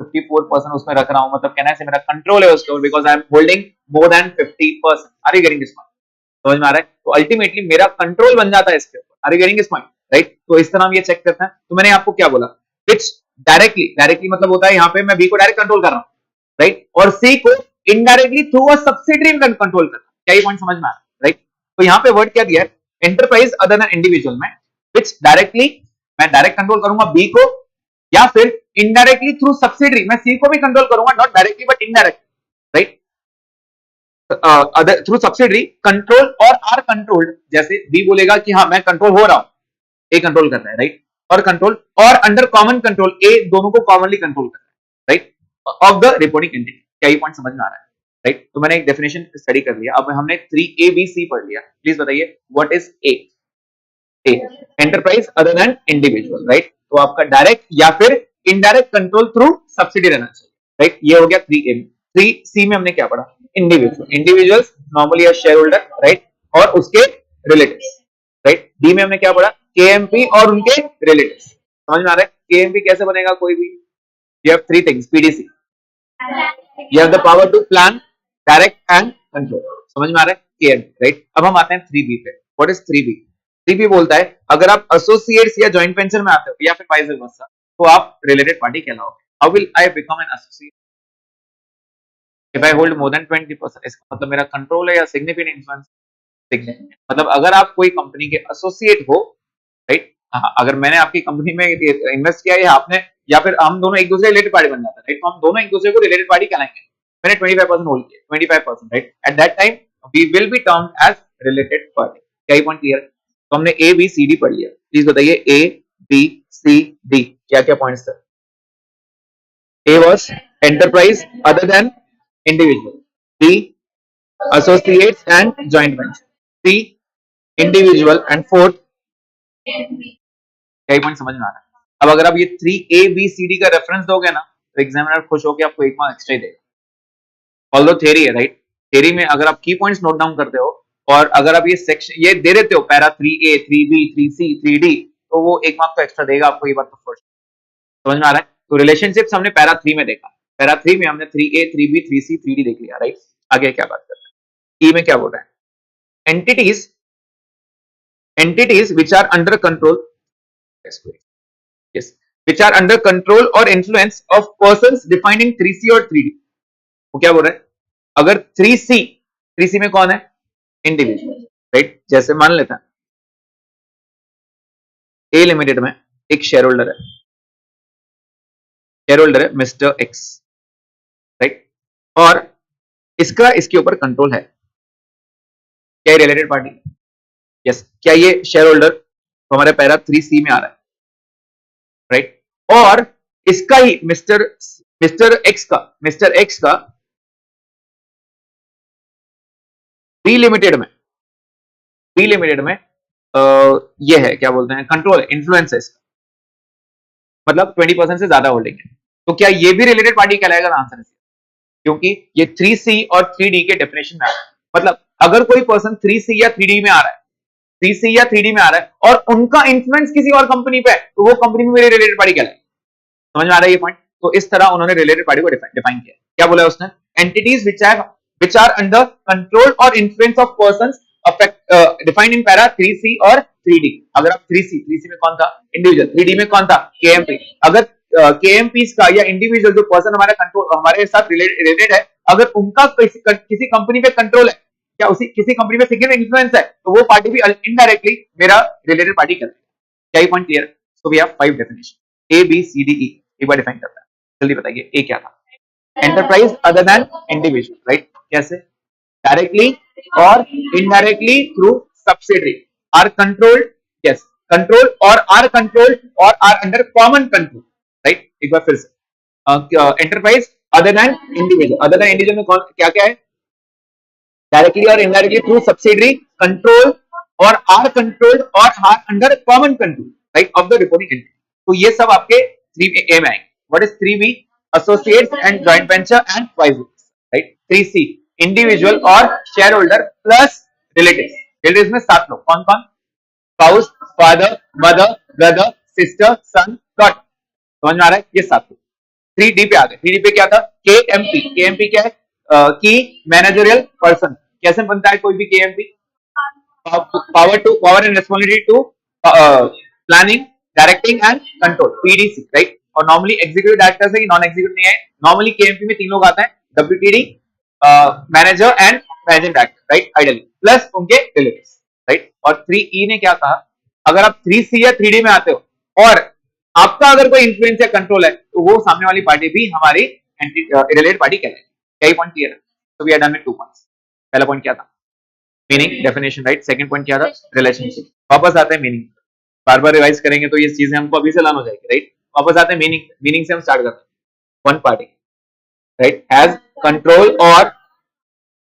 54% उसमें रख रहा हूं, मतलब कहना है मेरा कंट्रोल है उसके ऊपर, because I am holding more than 50%। Are you getting this point? समझ में आ रहा है? तो अल्टीमेटली मेरा कंट्रोल बन जाता है इसके ऊपर। Are you getting this point? Right? तो इस तरह हम ये चेक करते हैं। तो मैंने आपको क्या बोला, विच डायरेक्टली मतलब होता है यहाँ पे मैं बी को डायरेक्ट कंट्रोल कर रहा हूँ, राइट? और सी को इनडायरेक्टली थ्रू अ सब्सिडरी में कंट्रोल कर रहा हूँ। क्या ये पॉइंट समझ में आ रहा है? राइट? तो यहाँ पे वर्ड क्या दिया है? एंटरप्राइज अदर देन इंडिविजुअल में, विच डायरेक्टली मैं डायरेक्ट कंट्रोल करूंगा बी को, या फिर इनडायरेक्टली थ्रू सब्सिडरी मैं सी को भी कंट्रोल करूंगा, not directly but indirectly, right? Through subsidiary control और आर कंट्रोल्ड। जैसे बी बोलेगा कि हाँ मैं कंट्रोल हो रहा हूं, ए कंट्रोल कर रहा है, राइट? और कंट्रोल और अंडर कॉमन कंट्रोल, ए दोनों को कॉमनली कंट्रोल कर रहा है, right? Of the reporting entity. क्या ये पॉइंट समझ में आ रहा है? राइट? तो मैंने एक डेफिनेशन स्टडी कर लिया, अब हमने 3ABC पढ़ लिया। प्लीज बताइए what is a? Enterprise other than individual, right? तो आपका डायरेक्ट या फिर इनडायरेक्ट कंट्रोल थ्रू सब्सिडी रहना चाहिए, राइट? ये हो गया 3A में। 3C में हमने क्या पढ़ा? इंडिविजुअल्स नॉर्मली अ शेयर होल्डर, राइट? और उसके रिलेटिव्स, राइट? डी में हमने क्या पढ़ा? KMP और उनके रिलेटिव्स। समझ में आ रहा है? KMP कैसे बनेगा? कोई भी, you have three things, PDC, you have the power to plan, direct and control। समझ में आ रहा है? KMP, right? अब हम आते हैं 3B पे। What is 3B? 3B बोलता है अगर आप एसोसिएट्स या जॉइंट वेंचर में आते हो या फिर वाइस वर्सा, तो आप रिलेटेड पार्टी कहलाओगे। How will I become an associate? If I hold more than 20%, इसका मतलब मेरा कंट्रोल है या सिग्निफिकेंट इन्फ्लुएंस? सिग्निफिकेंट। मतलब अगर आप कोई कंपनी के एसोसिएट हो, राइट? हाँ, अगर मैंने आपकी कंपनी में इन्वेस्ट किया या आपने, या फिर हम दोनों एक दूसरे रिलेटेड पार्टी बन जाते हैं, राइट? तो हम दोनों एक दूसरे को रिलेटेड पार्टी कहलाएंगे। मैंने 25% होल्ड किया, 25%, right? At that time we will be termed as related party. क्या ये पॉइंट क्लियर है? तो हमने ए बी सी डी पढ़ लिया। प्लीज बताइए ए बी सी डी क्या क्या पॉइंट्स थे? ए was enterprise other than individual. B, associates and joint venture. C, individual. And fourth, क्या पॉइंट समझ में आ रहा है? अब अगर आप ये 3 A B C D का रेफरेंस दोगे ना तो एग्जामिनर खुश होकर आपको 1 मार्क एक्स्ट्रा ही देगा। ऑल्दो थ्योरी है, राइट? थ्योरी में अगर आप की पॉइंट्स नोट डाउन करते हो और अगर आप ये सेक्शन ये दे देते हो para 3A 3B 3C 3D तो वो 1 मार्क तो एक्स्ट्रा देगा आपको, ये बात तो फर्स्ट समझ में आ रहा है। तो रिलेशनशिप्स हमने पैरा 3 में देखा, पैरा 3 में हमने 3A 3B 3C 3D देख लिया, राइट? आगे क्या बात करते हैं? ई में क्या बोल रहा है? entities which are under control, yes, which are under control or influence of persons defined in 3C और 3D। वो क्या बोल रहा है? अगर 3C में कौन है? Individual, right? जैसे मान लेता है ए लिमिटेड में एक शेयर होल्डर है मिस्टर एक्स, राइट? और इसका इसके ऊपर कंट्रोल है। क्या रिलेटेड पार्टी? यस। क्या ये शेयर होल्डर तो हमारे पैरा 3C में आ रहा है, राइट? और इसका ही मिस्टर एक्स का बी लिमिटेड में ये है, क्या बोलते हैं, कंट्रोल, इन्फ्लुएंस है इसका, मतलब 20% से ज्यादा होल्डिंग है। तो क्या ये भी रिलेटेड पार्टी कहलाएगा? आंसर है क्योंकि ये 3C और 3D के डेफिनेशन में आ रहा है। मतलब अगर कोई पर्सन 3C या 3D में आ रहा है, 3C या 3D में आ रहा है और उनका इन्फ्लुएंस किसी और कंपनी पे है तो वो कंपनी में मेरी रिलेटेड पार्टी कहलाएगी। समझ में आ रहा है ये पॉइंट? तो इस तरह उन्होंने रिलेटेड पार्टी को डिफाइन किया। क्या बोला उसने? Entities which are under control or influence of persons defined in para 3C और 3D। अगर आप 3C में कौन था? इंडिविजुअल। 3D में कौन था? KMP। अगर KMP का या इंडिविजुअल जो पर्सन हमारे कंट्रोल हमारे साथ रिलेटेड है, अगर उनका किसी कंपनी पे कंट्रोल है या उसी किसी कंपनी में सिग्निफिकेंट इन्फ्लुएंस है तो वो पार्टी भी इनडायरेक्टली मेरा रिलेटेड पार्टी कहलाएगी। क्या ये point clear? So we have 5 definition A B C D E। एक बार डिफाइन करता है, जल्दी बताइए। ए क्या था? Enterprise other than individual, right? कैसे? डायरेक्टली और indirectly through subsidiary are controlled, yes, control और आर कंट्रोल्ड और are under common control, right? एक बार फिर से एंटरप्राइज अदर देन इंडिविजुअल में कौन क्या क्या है? डायरेक्टली और इनडायरेक्टली थ्रू सब्सिडरी, कंट्रोल और आर कंट्रोल्ड और are under common control, right, of the reporting entity. तो ये सब आपके 3A में आएंगे। What is 3B? associates and joint venture and vice versa, right? 3C individual और shareholder plus relatives में 7 लोग। कौन कौन? spouse, father, mother, brother, sister, son, daughter। समझ में आ रहा है? ये 7 लोग। 3D पे आ गए। 3D पे क्या था? KMP क्या है? की मैनेजरियल पर्सन। कैसे बनता है कोई भी KMP? Power and responsibility to planning, directing and control, PDC, right? और नॉर्मली एग्जीक्यूटिव डायरेक्टर से नॉन एग्जीक्यूटिव नहीं है। नॉर्मली KMP में 3 लोग आते हैं, WTD, manager and managing director, right? Ideally plus उनके रिलेटिव्स, राइट? और 3E ने क्या कहा? अगर आप 3C या 3D में आते हो और आपका अगर कोई इन्फ्लुएंस या कंट्रोल है तो वो सामने वाली पार्टी भी हमारी रिलेटेड पार्टी कहलाएगी। क्या पॉइंट क्लियर है? तो we are done with 2 points. पहला पॉइंट क्या था? Meaning, definition, right? Second point क्या था? रिलेशनशिप। वापस आते हैं मीनिंग। बार बार रिवाइज करेंगे तो ये चीजें हमको अभी से लर्न हो जाएगी, राइट? वापस आते हैं मीनिंग से हम स्टार्ट करते हैं। One party, right, has control और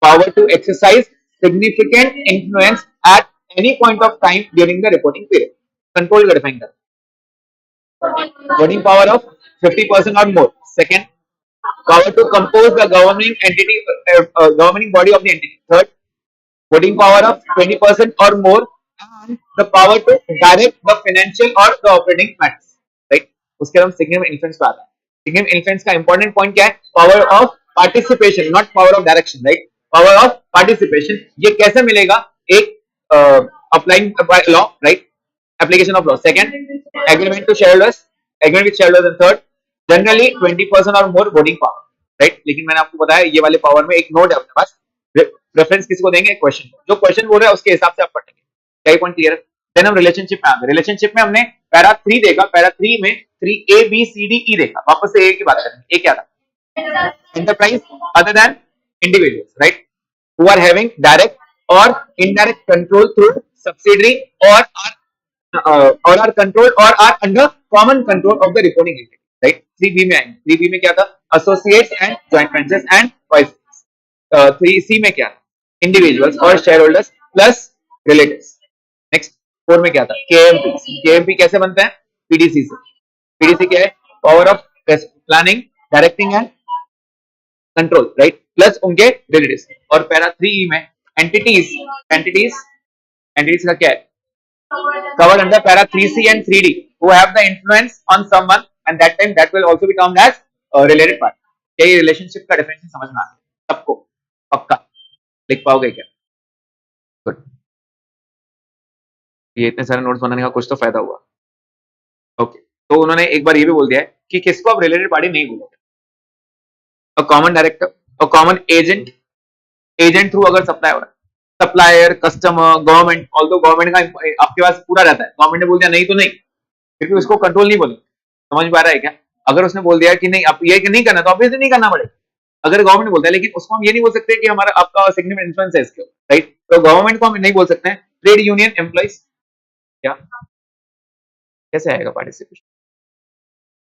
power to exercise significant influence at any point of time during the reporting period. Control का डिफाइन करते हैं। voting power of 50% or more। Second, power to compose the governing entity, governing body of the entity। Third, voting power of 20% or more and the power to direct the financial or the operating matters, right? उसके बाद हम significant influence पे आते हैं। significant influence का important point क्या है? power of participation, not power of direction, right? power of participation ये कैसे मिलेगा? एक applying by law, right? application of law। Second, agreement to shareholders, agreement with shareholders। and third, generally 20% or more voting power, right? लेकिन मैंने आपको बताया ये वाले पावर में एक नोट है अपने पास, रेफरेंस किसको देंगे? क्वेश्चन। जो क्वेश्चन बोल रहा है उसके हिसाब से आप पढ़ेंगे। क्या पॉइंट क्लियर है? देन हम रिलेशनशिप में आ गए। रिलेशनशिप में हमने पैरा 3 देखा, पैरा 3 में 3A B C D E देखा। वापस से ए की बात करेंगे। ए क्या था? Enterprise other than individuals, right, who are having direct और इनडायरेक्ट कंट्रोल थ्रू सब्सिडरी और आर कंट्रोल और are under common control of the reporting entity, right? 3B में आएंगे। 3B में क्या था? associates and joint ventures and vice versa. 3C में क्या था? इंडिविजुअल्स और share holders plus relatives. Next 4 में क्या था? केएमपी कैसे बनता है? पीडीसी से. पीडीसी क्या है? Power of planning, directing and control, right, plus उनके रिलेटिव्स. और पैरा 3E में एंटिटीज एंटिटीज का क्या है? covered under para 3C and 3D who have the influence on someone and that time that will also be termed as related party. क्या ये relationship का definition समझ में आ गया सबको? पक्का लिख पाओगे क्या? गुड. ये इतने सारे नोट्स बनाने का कुछ तो फायदा हुआ. ओके, तो उन्होंने एक बार ये भी बोल दिया है कि किसको आप रिलेटेड पार्टी नहीं बोलोगे. A common director, a common agent, agent through अगर सप्लाई हो रहा है, supplier, customer, government. Although government का आपके पास पूरा रहता है, गवर्नमेंट ने बोल दिया नहीं तो नहीं, फिर भी उसको कंट्रोल नहीं बोले. समझ में आ रहा है क्या? अगर उसने बोल दिया कि नहीं आप ये नहीं करना तो ऑब्वियसली नहीं करना पड़ेगा. अगर गवर्नमेंट बोलता है, लेकिन उसको हम ये नहीं बोल सकते कि हमारा आपका सिग्निफिकेंट इन्फ्लुएंस है इसके, राइट. तो गवर्नमेंट को हम नहीं बोल सकते हैं. ट्रेड यूनियन एम्प्लॉइज क्या कैसे आएगा पार्टिसिपेशन?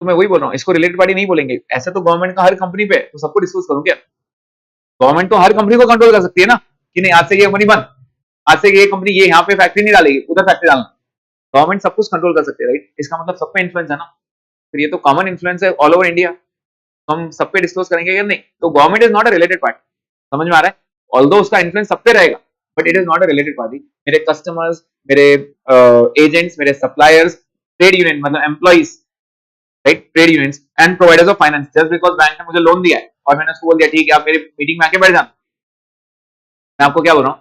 तो मैं वही बोल रहा हूँ, इसको रिलेटेड पार्टी नहीं बोलेंगे. ऐसा तो गवर्नमेंट का हर कंपनी पे, तो सबको डिस्कस करूं क्या? गवर्नमेंट तो हर कंपनी को कंट्रोल कर सकती है ना, कि नहीं आज से ये कंपनी बंद, आज से ये कंपनी ये यहाँ पे फैक्ट्री नहीं डालेगी, उधर फैक्ट्री डालना. गवर्नमेंट सब कुछ कंट्रोल कर सकते हैं, राइट. इसका मतलब सब पे इन्फ्लुएंस है ना. फिर ये तो कॉमन इन्फ्लुएंस है ऑल ओवर इंडिया, हम सब पे डिस्क्लोज करेंगे या नहीं? तो government is not a related party. समझ में आ रहा है? ऑल्दो उसका इन्फ्लुएंस सब पे रहेगा, but it is not a related party. मेरे कस्टमर्स, मेरे एजेंट्स, मेरे सप्लायर्स, ट्रेड यूनियन मतलब employees, right, trade unions and providers of finance. Just because bank ने मुझे लोन दिया है और मैंने उसको बोल दिया ठीक है आप मेरी मीटिंग में आके बैठ जाना, मैं आपको क्या बोल रहा हूँ,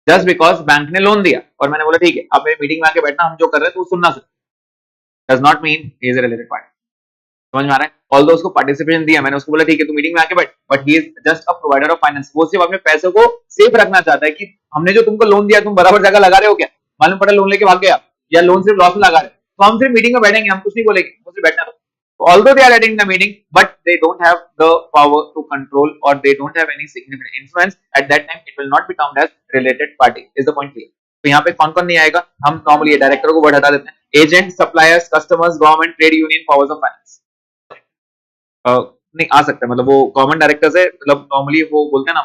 जस्ट बिकॉज बैंक ने लोन दिया और मैंने बोला ठीक है आप मेरी मीटिंग में आके बैठना, हम जो कर रहे हैं तो सुनना sir, does not mean he is a related party. समझ में आ रहा है? ऑल्दो उसको पार्टिसिपेशन दिया, मैंने उसको बोला ठीक है तू मीटिंग में आके बैठ, but he is just a provider of finance. वो सिर्फ अपने पैसों को सेफ रखना चाहता है कि हमने जो तुमको लोन दिया तुम बराबर जगह लगा रहे हो क्या, मालूम पड़ा लोन लेके भाग गया या लोन सिर्फ लॉस में लगा रहे, तो हम सिर्फ मीटिंग में बैठेंगे, हम कुछ नहीं बोलेंगे, वो सिर्फ बैठना. Although they are attending the meeting, but they don't have the power to control or they don't have any significant influence. At that time, it will not be termed as related party. Is the point clear? तो यहाँ पे कौन-कौन नहीं आएगा? हम normally ये director को word हटा देते हैं. Agent, suppliers, customers, government, trade union, powers of finance. नहीं आ सकता है, मतलब वो कॉमन डायरेक्टर्स है, मतलब नॉर्मली वो बोलते हैं ना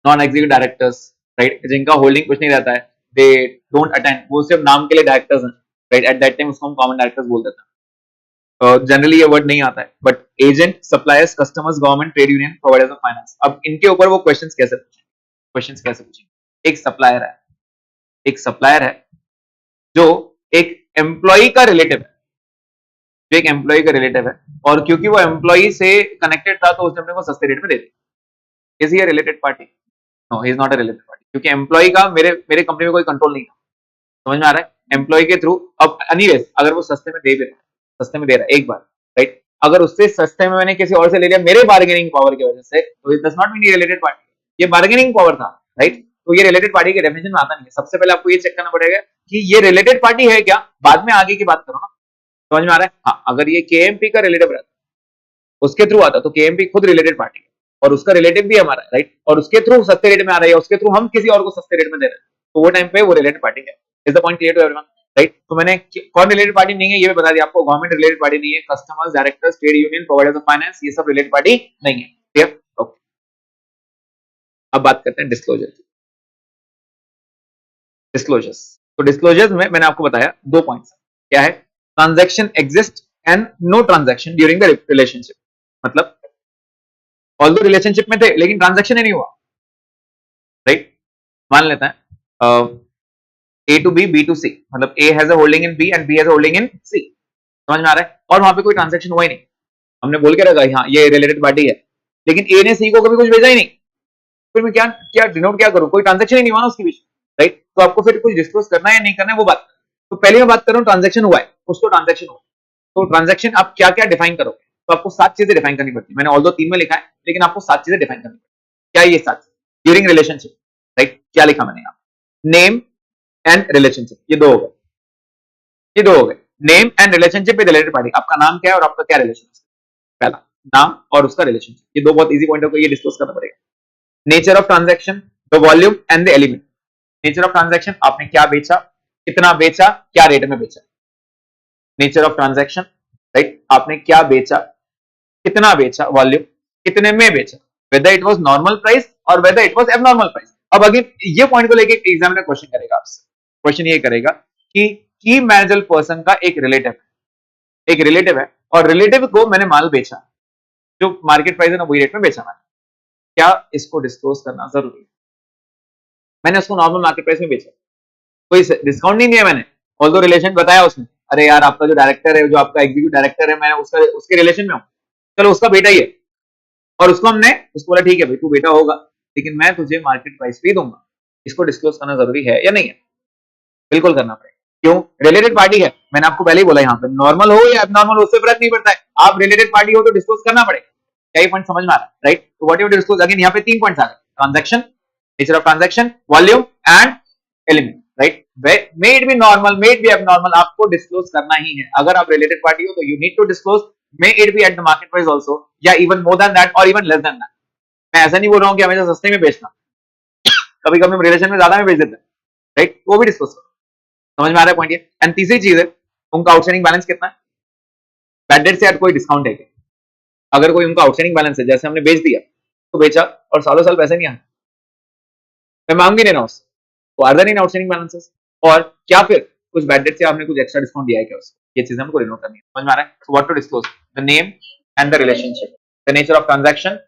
नॉन एग्जीक्यूटिव डायरेक्टर्स, राइट, जिनका होल्डिंग कुछ नहीं रहता है, दे डोंट अटेंड, वो सिर्फ नाम के लिए डायरेक्टर्स हैं, राइट. एट दैट टाइम उसको हम कॉमन डायरेक्टर्स बोल देते हैं. जनरली ये वर्ड नहीं आता है, but agent, suppliers, customers, government, trade union, providers of finance. अब इनके ऊपर वो क्वेश्चंस कैसे पूछेंगे? एक सप्लायर है जो एक एम्प्लॉय का रिलेटिव है, और क्योंकि वो एम्प्लॉय से कनेक्टेड था तो उसने अपने को सस्ते रेट में दे दिया. Is he a related party? No, he is not a related party, क्योंकि एम्प्लॉय का मेरे कंपनी में कोई कंट्रोल नहीं था. समझ में आ रहा है? एम्प्लॉय के थ्रू, अब एनीवेज अगर वो सस्ते में दे रहा है एक बार, राइट, अगर उससे सस्ते में मैंने किसी और से ले लिया मेरे बार्गेनिंग पावर की वजह से, तो it does not mean related party. ये बार्गेनिंग पावर था, राइट. तो ये रिलेटेड पार्टी के डेफिनेशन में आता नहीं है. सबसे पहले आपको ये चेक करना पड़ेगा कि ये रिलेटेड पार्टी है क्या, बाद में आगे की बात करो ना. समझ में आ रहा है? हाँ, अगर ये केएमपी का रिलेटिव रहता, उसके थ्रू आता, तो केएमपी खुद रिलेटेड पार्टी है और उसका रिलेटिव भी हमारा है, राइट, और उसके थ्रू सस्ते रेट में आ रहा है, उसके थ्रू हम किसी और को सस्ते रेट में दे रहे हैं, तो वो टाइम पे वो रिलेटेड पार्टी है. Is the point clear to everyone? Right. तो मैंने कौन रिलेटेड पार्टी नहीं है ये भी बता दिया आपको. गवर्नमेंट रिलेटेड पार्टी नहीं है, customers, directors, trade union, providers of finance, ये सब रिलेटेड पार्टी नहीं है. क्लियर? ओके. अब बात करते हैं डिस्क्लोजर की. डिस्क्लोजर्स, तो डिस्क्लोजर्स में मैंने आपको बताया 2 पॉइंट्स. क्या है? Transaction exist and no transaction during the relationship. मतलब ऑल्दो रिलेशनशिप में थे लेकिन ट्रांजैक्शन ही नहीं हुआ, राइट. मान लेते हैं A to B, B to C, मतलब A has a holding in B and B has a holding in C. समझ में आ रहा है? और वहां पे कोई ट्रांजैक्शन हुआ ही नहीं. हमने बोल के रखा हाँ ये रिलेटेड पार्टी है, लेकिन A ने C को कभी कुछ भेजा ही नहीं. फिर मैं क्या डिनोट क्या करूं? कोई ट्रांजैक्शन ही नहीं हुआ ना उसके बीच, राइट. तो आपको फिर कुछ डिस्क्लोज करना है या नहीं करना है वो बात. तो पहले मैं बात कर रहा हूँ ट्रांजैक्शन हुआ है, कुछ तो ट्रांजैक्शन हुआ. तो ट्रांजैक्शन आप क्या क्या डिफाइन करोगे? तो आपको 7 चीजें डिफाइन करनी पड़ती है. मैंने ऑल्दो 3 में लिखा है, लेकिन आपको 7 चीजें डिफाइन करनी पड़ती. क्या ये 7? During relationship, right. क्या लिखा मैंने यहाँ? नेम एंड रिलेशनशिप, ये दो हो गए. Name and relationship with related party. आपका नाम क्या है और आपका क्या रिलेशन है? पहला नाम और उसका रिलेशनशिप, ये दो बहुत इजी पॉइंट है, ये डिस्कस करना पड़ेगा. Nature of transaction, the volume and the element. Nature of transaction, आपने क्या बेचा, कितना बेचा, क्या रेट में बेचा. नेचर ऑफ ट्रांजैक्शन, राइट, आपने क्या बेचा, कितना बेचा, वॉल्यूम कितने में बेचा, whether it was normal price और whether it was abnormal price. अब अगेन ये पॉइंट को लेके एग्जामिनर क्वेश्चन करेगा आपसे, क्वेश्चन ये करेगा कि की मैनेजर पर्सन का एक रिलेटिव है और रिलेटिव को मैंने माल बेचा, जो मार्केट प्राइस है ना वही रेट में बेचा मैंने, क्या इसको डिस्क्लोज करना जरूरी है? मैंने उसको नॉर्मल मार्केट प्राइस में बेचा, कोई डिस्काउंट नहीं दिया मैंने, ऑल्दो रिलेशन बताया उसने, अरे यार आपका जो डायरेक्टर है, जो आपका एग्जीक्यूटिव डायरेक्टर है, मैं उसके रिलेशन में हूँ, चलो उसका बेटा ही है, और उसको बोला ठीक है भाई तू बेटा होगा, लेकिन मैं तुझे मार्केट प्राइस भी दूंगा, इसको डिस्क्लोज करना जरूरी है या नहीं है? बिल्कुल करना पड़ेगा। क्यों? रिलेटेड पार्टी है, मैंने आपको पहले ही बोला, यहाँ पे नॉर्मल हो या एबनॉर्मल उससे फर्क नहीं पड़ता है, आप रिलेटेड पार्टी हो तो डिस्क्लोज करना पड़ेगा। क्या ये पॉइंट समझ में आ रहा है? राइट, तो व्हाट यू डिस्क्लोज, अगेन यहाँ पे 3 पॉइंट्स आ गए, transaction, nature of transaction, volume and element. Right, may it be normal, may it be abnormal, आपको डिस्क्लोज करना ही है। अगर आप रिलेटेड पार्टी हो तो you need to disclose, may it be at the market price also, या even more than that or even less than that. मैं ऐसा नहीं बोल रहा हूँ कि हमेशा सस्ते में बेचना, कभी कभी हम रिलेशन में ज्यादा में बेच देते हैं, राइट, वो भी डिस्क्लोज करो। समझ में आ रहा है पॉइंट ये? एंड तीसरी चीज है, उनका आउटस्टैंडिंग बैलेंस कितना है, बैड डेट से यार कोई डिस्काउंट है क्या? अगर कोई उनका आउटस्टैंडिंग बैलेंस है, जैसे हमने बेच दिया तो बेचा और सालों साल पैसे नहीं आए, मैं मांग भी नहीं रहा उससे, तो are there any outstanding balances? और क्या फिर कुछ बैड डेट से आपने कुछ एक्स्ट्रा डिस्काउंट दिया है क्या उसको? ये चीजें हमको रिनोट करनी है। समझ में आ रहा है? So what to disclose, the name and the relationship, the nature of transaction,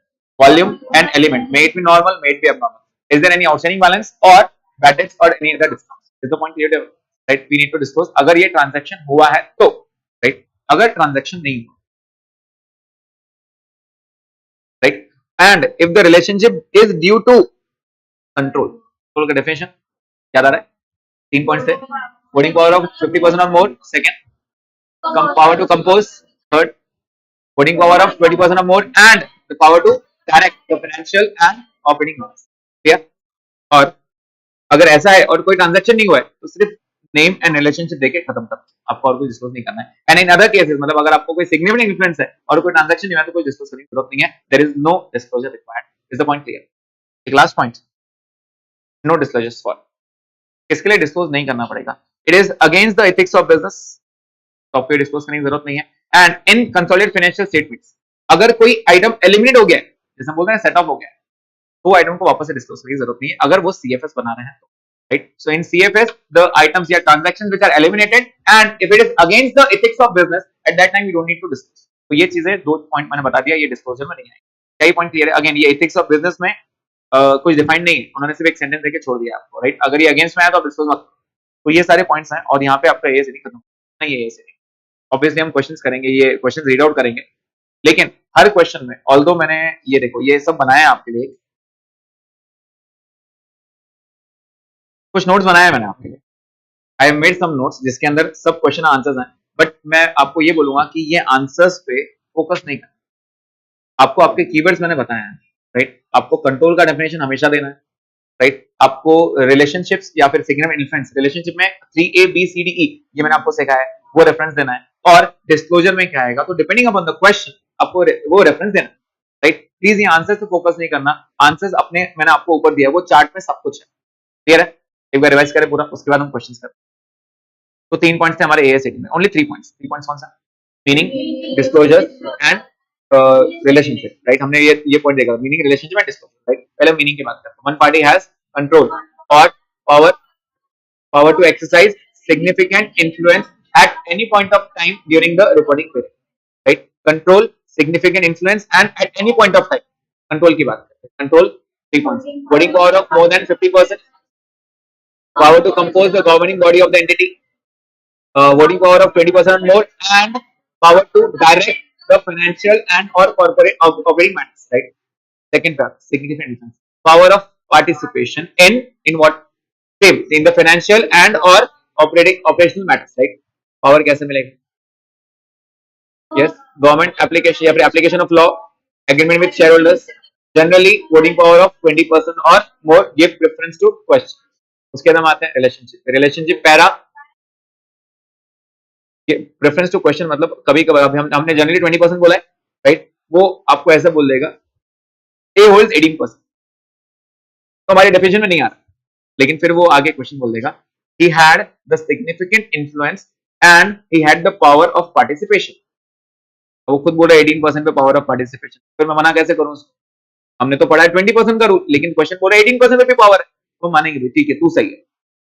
volume and element, may it be normal, may it be abnormal, is there any outstanding balance or bad debts और any other discount, is the point clear? Right, we need to disclose अगर ये transaction हुआ है तो, right, अगर transaction नहीं हुआ, right, and if the relationship is due to control का डेफिनेशन याद आ रहा है? 3 पॉइंट्स थे, होल्डिंग पावर ऑफ 50% और more, second power to compose, third holding power of 20% और more and the power to direct the financial and operating loss. Clear? और अगर ऐसा है और कोई ट्रांजैक्शन नहीं हुआ है तो सिर्फ नेम एंड रिलेशनशिप देके खत्म कर, आपको और कुछ डिस्क्लोज नहीं करना है। एंड इन अदर केसेस, मतलब अगर आपको कोई सिग्निफिकेंट इन्फ्लुएंस है और कोई ट्रांजैक्शन नहीं हुआ तो कोई डिस्क्लोज करने की जरूरत नहीं है, there is no disclosure required. Is the point clear? एक last point, no disclosures for, किसके लिए डिस्क्लोज नहीं करना पड़ेगा? It is against the ethics of business, software disclose करने की जरूरत नहीं है। And in consolidated financial statements, अगर कोई आइटम एलिमिनेट हो गया, जैसे हम बोलते हैं सेट ऑफ हो गया, तो आइटम को वापस से डिस्क्लोज करने की जरूरत नहीं है अगर वो सीएफएस बना रहे हैं तो, right. So in CFS the items या transactions which are eliminated and if it is against the ethics of business, at that time we don't need to disclose. तो ये चीजें 2 पॉइंट मैंने बता दिया, ये डिस्क्लोजर में नहीं आएंगे। कई पॉइंट क्लियर है? अगेन ये एथिक्स ऑफ बिजनेस में कुछ डिफाइंड नहीं है, उन्होंने सिर्फ एक सेंटेंस देके छोड़ दिया आपको, राइट। अगर ये अगेंस्ट में आया तो आप डिस्क्लोज मत। तो ये सारे पॉइंट्स हैं और यहाँ पे आपका ये नहीं खत्म नहीं है, ये ऑब्वियसली हम क्वेश्चंस करेंगे, ये क्वेश्चंस रीड आउट करेंगे, लेकिन हर क्वेश्चन में ऑल्दो मैंने ये देखो ये सब बनाया आपके लिए, कुछ नोट्स बनाया मैंने आपके लिए, I have made some notes जिसके अंदर सब क्वेश्चन आंसर्स हैं, बट मैं आपको ये बोलूंगा कि ये आंसर्स पे फोकस नहीं करना, आपको आपके कीवर्ड्स मैंने बताया है, राइट। आपको कंट्रोल का डेफिनेशन हमेशा देना है, राइट। आपको रिलेशनशिप्स या फिर सिग्निफिकेंट इन्फ्लुएंस, रिलेशनशिप में 3ABCDE ये मैंने आपको सिखाया है, वो रेफरेंस देना है। और डिस्क्लोजर में क्या आएगा, तो डिपेंडिंग अपॉन द क्वेश्चन आपको वो रेफरेंस देना है, राइट। प्लीज ये आंसर पे फोकस नहीं करना, आंसर्स अपने मैंने आपको ऊपर दिया, वो चार्ट में सब कुछ है, क्लियर है? एक बार रिवाइज करें पूरा, उसके बाद हम क्वेश्चंस करते हैं। तो 3 पॉइंट्स थे हमारे एएसएटी में, ओनली 3 पॉइंट्स। 3 पॉइंट्स कौन सा? Meaning, disclosure and relationship, right. हमने ये पॉइंट देखा, meaning, relationship and disclosure, right. पहले मीनिंग की बात करते हैं। वन पार्टी हैज कंट्रोल और power to exercise significant influence at any point of time during the reporting period, right? Control, significant influence and at any point of time, control की बात करते हैं। control 3 points, voting power of more than 50%, power to compose the governing body of the entity, voting power of 20% or more, and power to direct the financial and or corporate operating matters, right? Second part, significant influence, power of participation in what? In the financial and or operational matters, right? Power कैसे मिलेगा? Yes, government application या फिर application of law, agreement with shareholders, generally voting power of 20% or more, give preference to question. उसके बाद हम आते हैं relationship. Relationship para, preference to question, मतलब कभी कभार हमने जनरली 20% बोला है, राइट। वो आपको ऐसे बोल देगा ए होल्ड्स 18%, तो हमारी डेफिनेशन में नहीं आ रहा, लेकिन फिर वो आगे क्वेश्चन बोल देगा he had the significant influence and he had the power of participation, वो खुद बोल रहा है 18% पे पावर ऑफ पार्टिसिपेशन, फिर मैं मना कैसे करूं उसको? हमने तो पढ़ा है 20% का रूल, लेकिन क्वेश्चन बोल रहा है 18% पे भी पावर है, तो मानेंगे भी, ठीक है तू सही है,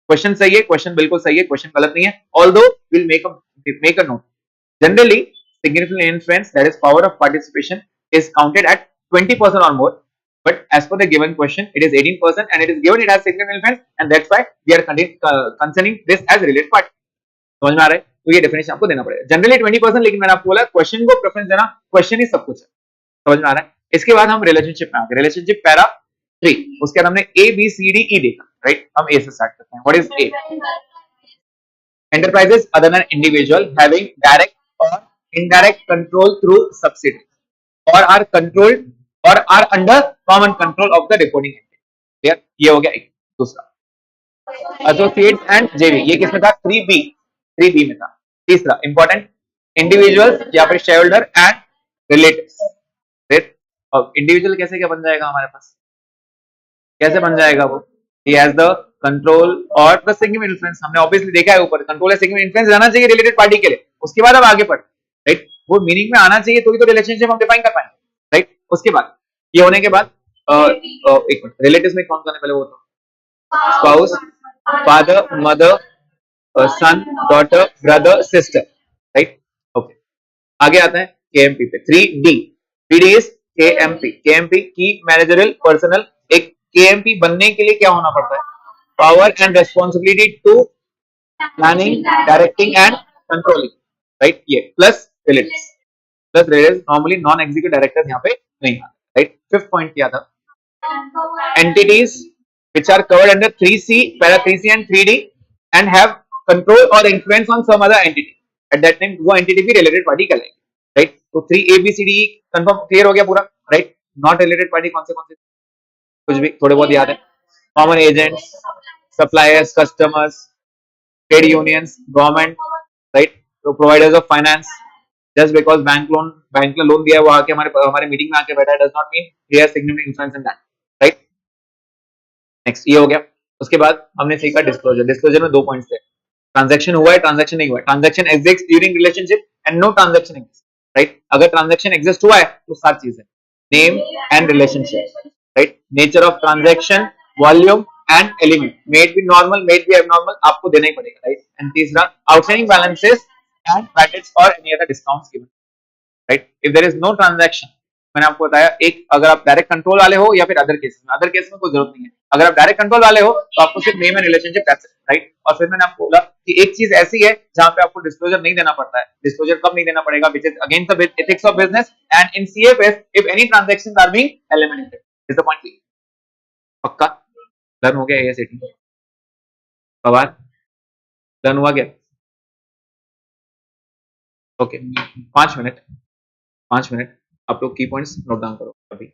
क्वेश्चन सही है, क्वेश्चन बिल्कुल सही है, क्वेश्चन गलत नहीं है। Although will make a note, generally significant influence, that is power of participation, is counted at 20% or more, but as per the given question it is 18% and it is given it has significant influence, and that's why we are concerning this as related party। समझ में आ रहा है? तो ये definition आपको देना पड़ेगा, जनरली 20%, लेकिन मैंने आपको बोला क्वेश्चन को प्रेफरेंस देना, क्वेश्चन ही सब कुछ है। समझ में आ रहा है? इसके बाद हम रिलेशनशिप में आ गए, रिलेशनशिप पैरा 3, उसके बाद हमने ए बी सी डी ई देखा, राइट? हम ए से स्टार्ट करते हैं। What is a? Enterprises other than individual having direct or indirect control through subsidiaries or are controlled or are under common control of the reporting entity। Clear? ये हो गया एक। दूसरा एसोसिएट्स एंड जेवी, ये किसमें था? 3B, 3B में था। तीसरा इंपॉर्टेंट, इंडिविजुअल्स या फिर शेयर होल्डर एंड रिलेटिव्स। फिर अब इंडिविजुअल कैसे क्या बन जाएगा हमारे पास? कैसे बन जाएगा वो? he has the control or the significant influence, हमने ऑब्वियसली देखा है ऊपर, कंट्रोल या significant influence रहना चाहिए रिलेटेड पार्टी के लिए। उसके बाद अब आगे पढ़, राइट? वो मीनिंग में आना चाहिए, तो ही तो रिलेशनशिप हम डिफाइन कर पाएंगे, राइट? उसके बाद ये होने के बाद एक मिनट, रिलेटिव्स में कौन कौन है पहले वो तो? Spouse, father, mother, son, daughter, brother, sister, right? Okay, आगे आता है केएमपी पे, 3D। 3D is KMP, KMP की मैनेजरियल पर्सनल। एक केएमपी बनने के लिए क्या होना पड़ता है? Power and responsibility to planning, directing and controlling, right? ये plus relatives, plus relatives, normally non executive directors यहाँ पे नहीं आते, राइट? फिफ्थ पॉइंट क्या था? entities which are covered under 3C, para 3C and 3D and have control or influence on some other entity, at that time वो entity भी related party कहलाएगी, right? तो 3ABCD कंफर्म क्लियर हो गया पूरा, right? Not related party कौन से कुछ भी थोड़े बहुत याद है? Common agents, suppliers, customers, trade unions, government, right? तो providers of finance, just because bank ने लोन दिया है वो आके हमारे हमारे मीटिंग में आके बैठा है, does not mean he has significant influence in that, right? Next ये हो गया। उसके बाद हमने सीखा डिस्क्लोजर। डिस्क्लोजर में दो पॉइंट्स थे, ट्रांजैक्शन हुआ है, ट्रांजैक्शन नहीं हुआ है, transaction exist during relationship and no transaction exist, right? अगर ट्रांजैक्शन एग्जिस्ट हुआ है तो सात चीजें, name and relationship, right? Nature of transaction, volume and element, made be normal, made be abnormal, आपको देना ही पड़ेगा, राइट? एंड तीसरा outstanding balances and credits or any other discounts given, right? If there is no transaction, मैंने आपको बताया एक, अगर आप डायरेक्ट कंट्रोल वाले हो या फिर अदर केसेस में, अदर केस में कोई जरूरत नहीं है, अगर आप डायरेक्ट कंट्रोल वाले हो तो आपको सिर्फ name and relationship, that's it, right? और फिर मैंने आपको बोला कि एक चीज ऐसी है जहां पे आपको डिस्क्लोजर नहीं देना पड़ता है। डिस्क्लोजर कब नहीं देना पड़ेगा? Which is against the ethics of business and in CFS if any transactions are being eliminated, is the point. पक्का डन हो गया? ये सेटिंग पवार डन हुआ क्या? ओके, 5 मिनट, 5 मिनट, आप लोग की पॉइंट्स नोट डाउन करो अभी,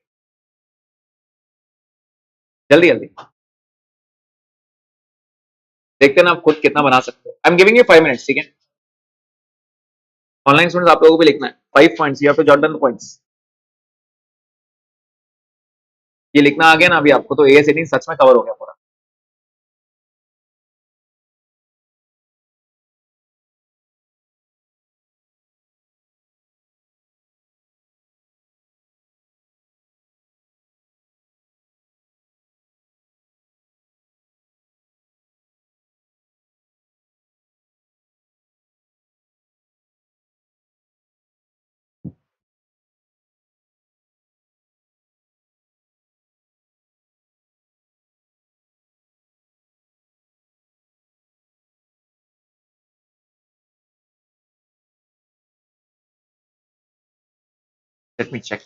जल्दी जल्दी देखते ना आप खुद कितना बना सकते हो। I am giving you 5 minutes, ठीक है? ऑनलाइन स्टूडेंट्स आप लोगों को भी लिखना है 5 points, you have to jot down the points. ये लिखना आ गया ना अभी आपको, तो ए सेटिंग सच में कवर हो गया पूरा। Let me check.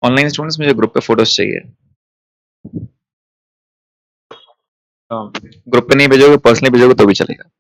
Online students मुझे ग्रुप पे फोटोज चाहिए। ग्रुप पे नहीं भेजोगे, पर्सनली भेजोगे तो भी चलेगा।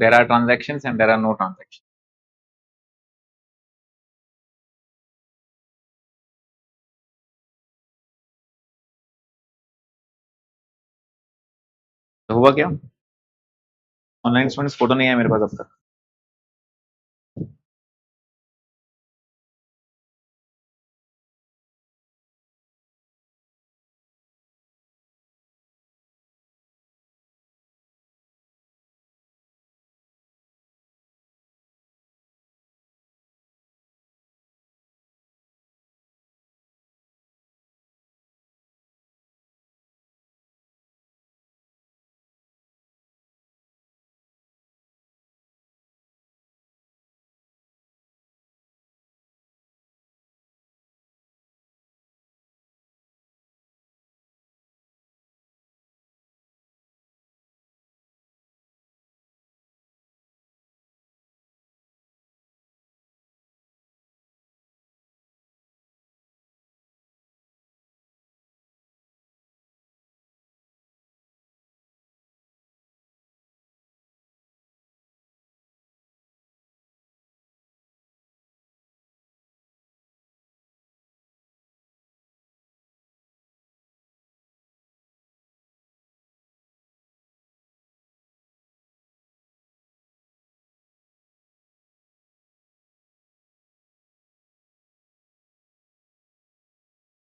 There are transactions and there are no transactions. तो हुआ क्या? ऑनलाइन स्टूडेंट्स फोटो नहीं है मेरे पास अब तक।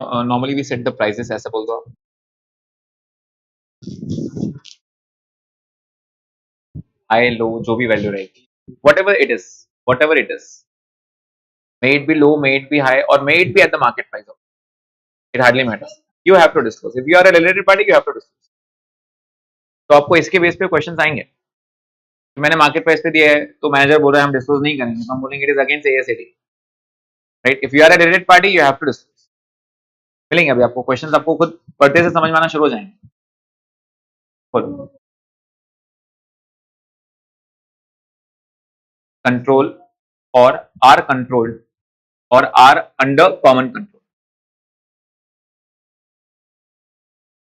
Normally we set the prices, ऐसा बोल दो आप। हाई लो जो भी वैल्यू रहेगी, whatever it is, whatever it is, may it be low, may it be high, or may it be at the market price, it hardly matters, you have to disclose. If you are a related party, you have to disclose. तो आपको इसके base पे questions आएंगे। तो मैंने market price पे दिया है तो मैनेजर बोल रहा है हम डिस्क्लोज नहीं करेंगे, तो हम बोलेंगे it is against AS18, right. If you are a related party you have to disclose. मिलेंगे अभी आपको क्वेश्चंस, आपको खुद पढ़ते से समझ में आना शुरू हो जाएंगे। बोलो। कंट्रोल और आर कंट्रोल्ड और are under common control.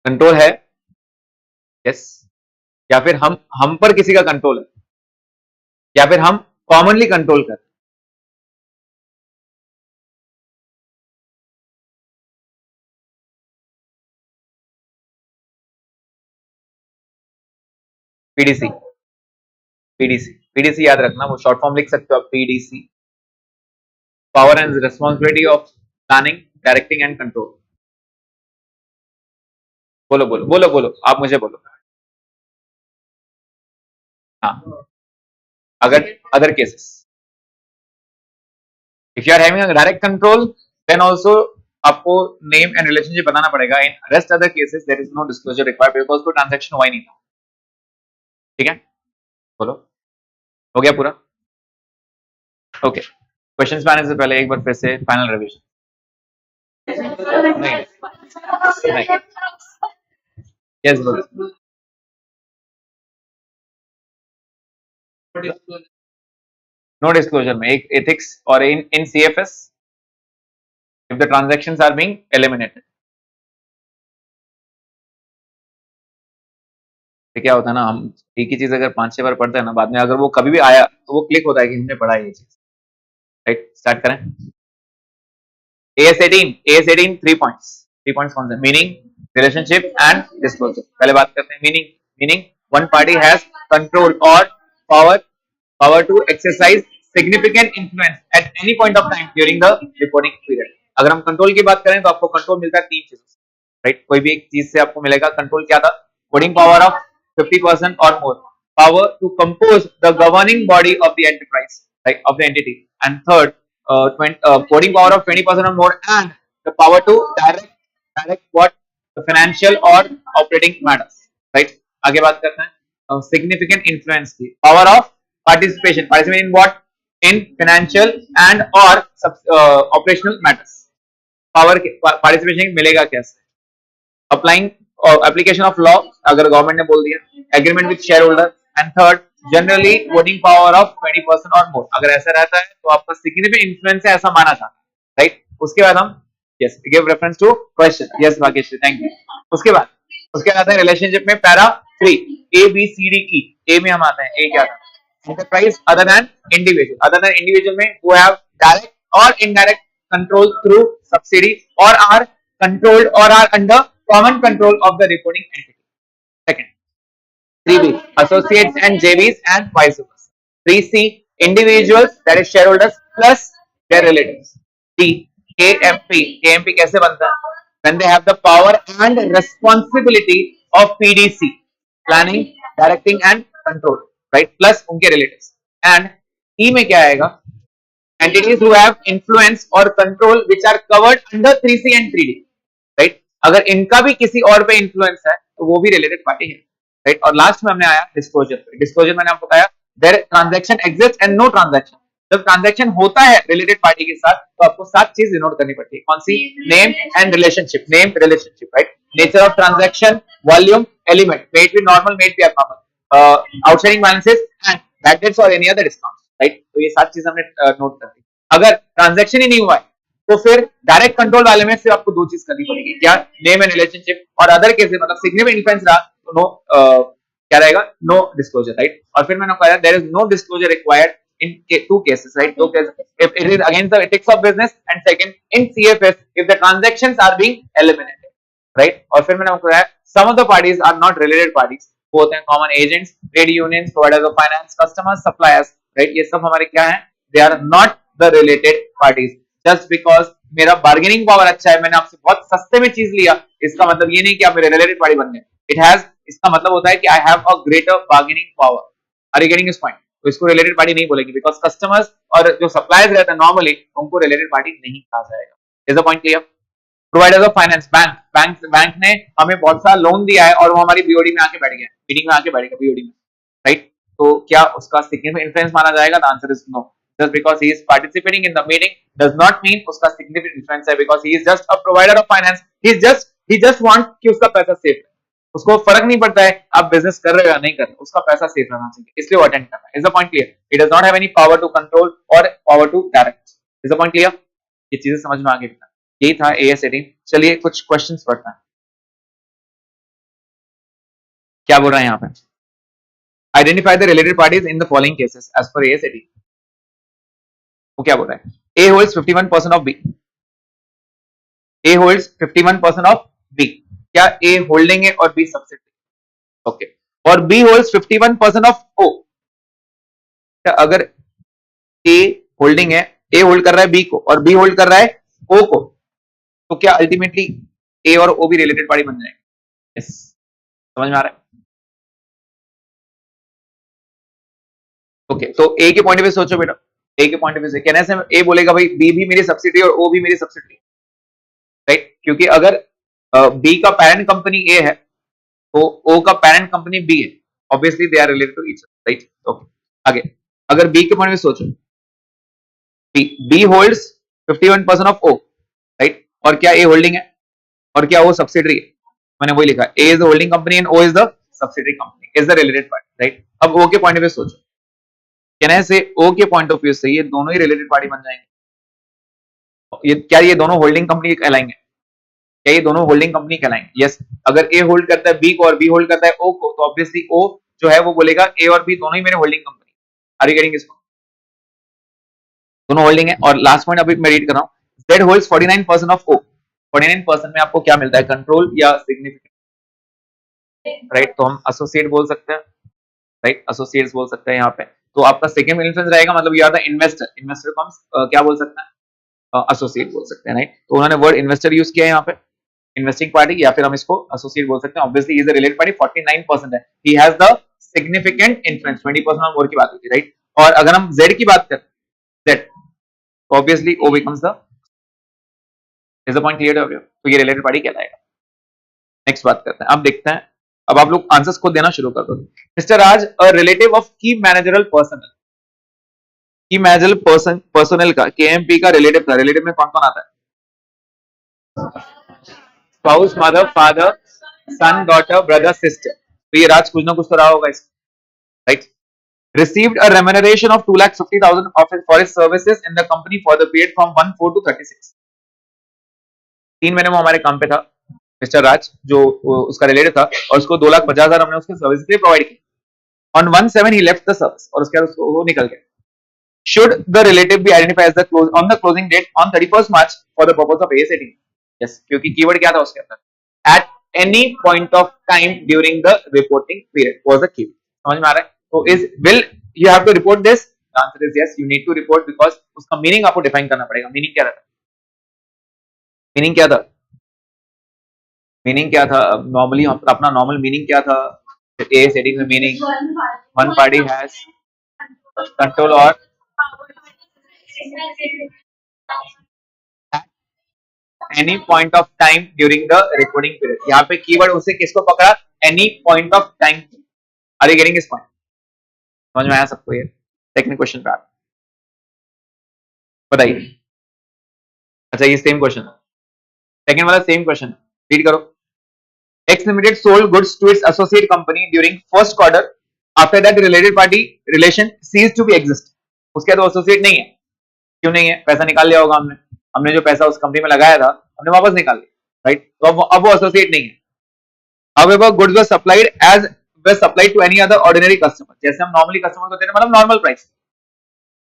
Control है, यस, या फिर हम पर किसी का कंट्रोल है, या फिर हम कॉमनली कंट्रोल कर। पीडीसी, पीडीसी, पीडीसी याद रखना, वो शॉर्ट फॉर्म लिख सकते हो आप, PDC, power and responsibility of planning, directing and control. बोलो बोलो बोलो बोलो, आप मुझे बोलो। हाँ, अगर other cases, if you are having direct control then also आपको नेम एंड रिलेशनशिप बताना पड़ेगा। In rest other cases there is no disclosure required because कोई ट्रांजैक्शन हुआ ही नहीं था। ठीक है, बोलो, हो गया पूरा? ओके, क्वेश्चंस में आने से पहले एक बार फिर से फाइनल रिवीजन। नहीं नहीं, यस बोलो। नो डिस्क्लोजर में एक एथिक्स और इन CFS if the transactions are being eliminated। तो क्या होता है ना, हम एक ही चीज अगर 5-6 बार पढ़ते हैं ना, बाद में अगर वो कभी भी आया तो वो क्लिक होता है कि हमने पढ़ा है ये चीज, राइट। स्टार्ट करें। AS18 3 पॉइंट्स कौन से? Meaning, relationship and disclosure. पहले बात करते हैं meaning. Meaning, one party has control और power to exercise significant influence at any point of time during the reporting period. अगर हम कंट्रोल की बात करें तो आपको कंट्रोल मिलता है 3 चीजों से, राइट। कोई भी एक चीज से आपको मिलेगा कंट्रोल। क्या था? Voting power of 50% or more, power to compose the governing body of the enterprise, right, of the entity, and third, voting power of 20% or more, and the power to direct what the financial or operating matters, right। आगे बात करते हैं significant influence की, power of participation in what? In financial and or operational matters। power participation मिलेगा कैसे? Applying application of law, अगर government ने बोल दिया, agreement with share holder, and third, generally voting power of 20% और मोर। अगर ऐसा रहता है तो आपका सिग्निफिकेंट इन्फ्लुएंस है, ऐसा माना जाता है, राइट। उसके बाद हम yes give reference to question. Yes Bhagyash, thank you. उसके बाद आते हैं रिलेशनशिप में पैरा 3 ABCDE। ए में हम आते हैं, ए क्या था? Enterprise other than individual. Other than individual में वो हैव डायरेक्ट और indirect control through subsidy or are controlled और are under common control of the reporting entity। Second, 3B, associates and JVs and vice versa। 3C, individuals, that is shareholders plus their relatives। D, KMP कैसे बनता है? When they have the power and responsibility of PDC, planning, directing and control, right, plus उनके relatives। And E में क्या आएगा? Entities who have influence or control which are covered under 3C and 3D, right। अगर इनका भी किसी और पे इन्फ्लुएंस है तो वो भी रिलेटेड पार्टी है, राइट। और लास्ट में हमने आया डिस्क्लोजर पे। डिस्क्लोजर मैंने आपको बताया there transaction exist and no transaction. जब ट्रांजैक्शन होता है रिलेटेड पार्टी के साथ तो आपको 7 चीज डिनोट करनी पड़ती है। कौन सी? Name and relationship, right. Nature of transaction, volume, element, may it be normal, may it be abnormal, outstanding balances and bad debts और एनी अदर डिस्काउंट, राइट। तो ये 7 चीज हमने नोट कर दी। अगर ट्रांजैक्शन ही नहीं हुआ है तो फिर डायरेक्ट कंट्रोल वाले में सिर्फ आपको 2 चीज करनी पड़ेगी। क्या? नेम एंड रिलेशनशिप, और अदर केसेस मतलब सिग्निफिकेंट इन्फ्लुएंस रहा तो नो क्या रहेगा? No disclosure, right. और फिर मैंने कहा there is no disclosure required in 2 cases, right? 2 cases, if it is against the ethics of business, and second in CFS if the transactions are being eliminated, right? और फिर मैंने आपको बताया some of the parties are not related parties, वो होते हैं common agents, trade unions, providers of finance, customers, suppliers, right? ये सब हमारे क्या हैं? They are not the related parties just because मेरा बार्गेनिंग पावर अच्छा है, मैंने आपसे बहुत सस्ते में चीज लिया, इसका मतलब ये नहीं कि आप मेरे रिलेटेड पार्टी बन गए। इट हैज, इसका मतलब होता है कि I have a greater bargaining power. Are you getting this point? तो इसको रिलेटेड पार्टी नहीं बोलेगी, बिकॉज कस्टमर्स और जो सप्लायर्स रहते हैं नॉर्मली उनको रिलेटेड पार्टी नहीं कहा जाएगा। Is the point clear? Providers of finance, bank ने हमें बहुत सारा लोन दिया है और वो हमारी बीओडी में आके बैठ गया, मीटिंग में आके बैठ गया बीओडी में, राइट? तो क्या उसका सिग्निफिकेंट इन्फ्लुएंस माना जाएगा? The answer is no. Just because he is participating in the meeting does not mean उसका सिग्निफिकेंट इन्फ्लुएंस है, because he is just a provider of finance. He just want कि उसका पैसा सेफ है, उसको फर्क नहीं पड़ता है आप बिजनेस कर रहे हो या नहीं कर रहे हो, उसका पैसा सेफ रहना चाहिए, इसलिए वो अटेंड कर रहा है। Is the point clear? It does not have any power to control और power to direct. Is the point clear? ये चीजें समझ में आ गई? यही था AS 18। चलिए कुछ क्वेश्चंस पढ़ते हैं, क्या बोल रहे हैं यहाँ पे। Identify the related parties in the following cases as per AS 18। वो क्या बोल रहा है? A holds 51% of B। A holds 51% of B। क्या A होल्डिंग है और B सब्सिडी? ओके। और B holds 51% ऑफ O। क्या अगर A होल्डिंग है, A होल्ड कर रहा है B को और B होल्ड कर रहा है O को, तो क्या अल्टीमेटली A और O भी रिलेटेड पार्टी बन जाएंगे? यस, समझ में आ रहा है? ओके, तो A के पॉइंट ऑफ व्यू सोचो बेटा, A के पॉइंट ऑफ व्यू से कहने से A बोलेगा भाई B भी मेरी सब्सिडी और O भी मेरी सब्सिडी, राइट? क्योंकि अगर B का पेरेंट कंपनी A है तो O का पेरेंट कंपनी B है, obviously they are related to each other, right? Okay, आगे अगर B के पॉइंट ऑफ व्यू सोचो, B holds 51% of O, right? और क्या A होल्डिंग है और क्या O सब्सिडरी है? मैंने वही लिखा, A is the holding company and O is the subsidiary company, is the related party, right? अब O के पॉइंट ऑफ व्यू सोचो, कहने से O के पॉइंट ऑफ व्यू से ये दोनों ही रिलेटेड पार्टी बन जाएंगे। क्या ये दोनों होल्डिंग कंपनी कहलाएंगे? क्या ये दोनों होल्डिंग कंपनी कहलाएंगे? यस। अगर A होल्ड करता है B को और B होल्ड करता है O को, तो ऑब्वियसली O जो है वो बोलेगा A और B दोनों ही मेरे holding company. Are you getting इसको? दोनों होल्डिंग है। और लास्ट पॉइंट अभी मैं रीड कर रहा हूं, Z होल्ड्स 49% ऑफ O। 49% में आपको क्या मिलता है? कंट्रोल या सिग्निफिकेंट, राइट? तो हम एसोसिएट बोल सकते हैं, राइट? एसोसिएट्स बोल सकते हैं यहाँ पे। तो आपका सेकंड इन्फ्लुएंस रहेगा, मतलब you are the investor. Investor को हम क्या बोल सकते हैं? एसोसिएट बोल सकते हैं, राइट? तो उन्होंने वर्ड इन्वेस्टर यूज किया है यहाँ पे, इन्वेस्टिंग पार्टी, या फिर हम इसको एसोसिएट बोल सकते हैं। Obviously is a related party, 49% है, he has the significant influence. 20% on more की बात होती है, राइट? और अगर हम Z की बात करें, Z, तो obviously O becomes the, is the point clear? तो ये रिलेटेड पार्टी कहलाएगा। नेक्स्ट बात करते हैं, अब देखते हैं, अब आप लोग आंसर्स खुद देना शुरू कर दो। Mister Raj, a relative of की मैनेजरल पर्सनल, की मैनेजरल पर्सनल का KMP का रिलेटिव था। रिलेटिव में कौन कौन आता है? स्पाउस, मदर, फादर, सन, डॉटर, ब्रदर, सिस्टर। तो ये राज कुछ ना कुछ तो रहा होगा इसका, right? Received a remuneration of 2,50,000 for his services in the company for the period from 1/4 to 36। 3 महीने में हमारे काम पे था मिस्टर राज, जो उसका रिलेटिव था, और उसको 2,50,000 हमने उसके सर्विस के लिए प्रोवाइड की। On 1/7 he left the service, और उसके बाद उसको वो निकल गया। Should the relative be identified as on the closing date on 31st March for the purpose of AS 18? Yes, क्योंकि कीवर्ड क्या था उसके अंदर? At any point of time during the reporting period was the keyword। समझ में आ रहा है? तो will you have to report this? The answer is yes, you need to report, because उसका मीनिंग आपको डिफाइन करना पड़ेगा। मीनिंग क्या था? मीनिंग क्या था? मीनिंग क्या था? नॉर्मली अपना नॉर्मल मीनिंग क्या था AS 18 में? Meaning one party has control और any point of time during the recording period. यहाँ पे कीवर्ड उसे किसको पकड़ा? Any point of time. Are you getting this point? समझ में आया सबको? ये टेक्निकल क्वेश्चन पे बताइए। अच्छा, ये सेम क्वेश्चन, सेकंड वाला सेम क्वेश्चन, रीड करो। X Limited sold goods to its associate company during first quarter. After that, related party relation ceased to be exist। उसके बाद associate नहीं है। क्यों नहीं है? पैसा निकाल लिया होगा हमने, हमने जो पैसा उस कंपनी में लगाया था हमने वापस निकाल लिया, राइट? तो अब वो एसोसिएट नहीं है। However, goods were supplied to any other ordinary customer। जैसे हम नॉर्मली कस्टमर को देते हैं, मतलब normal price.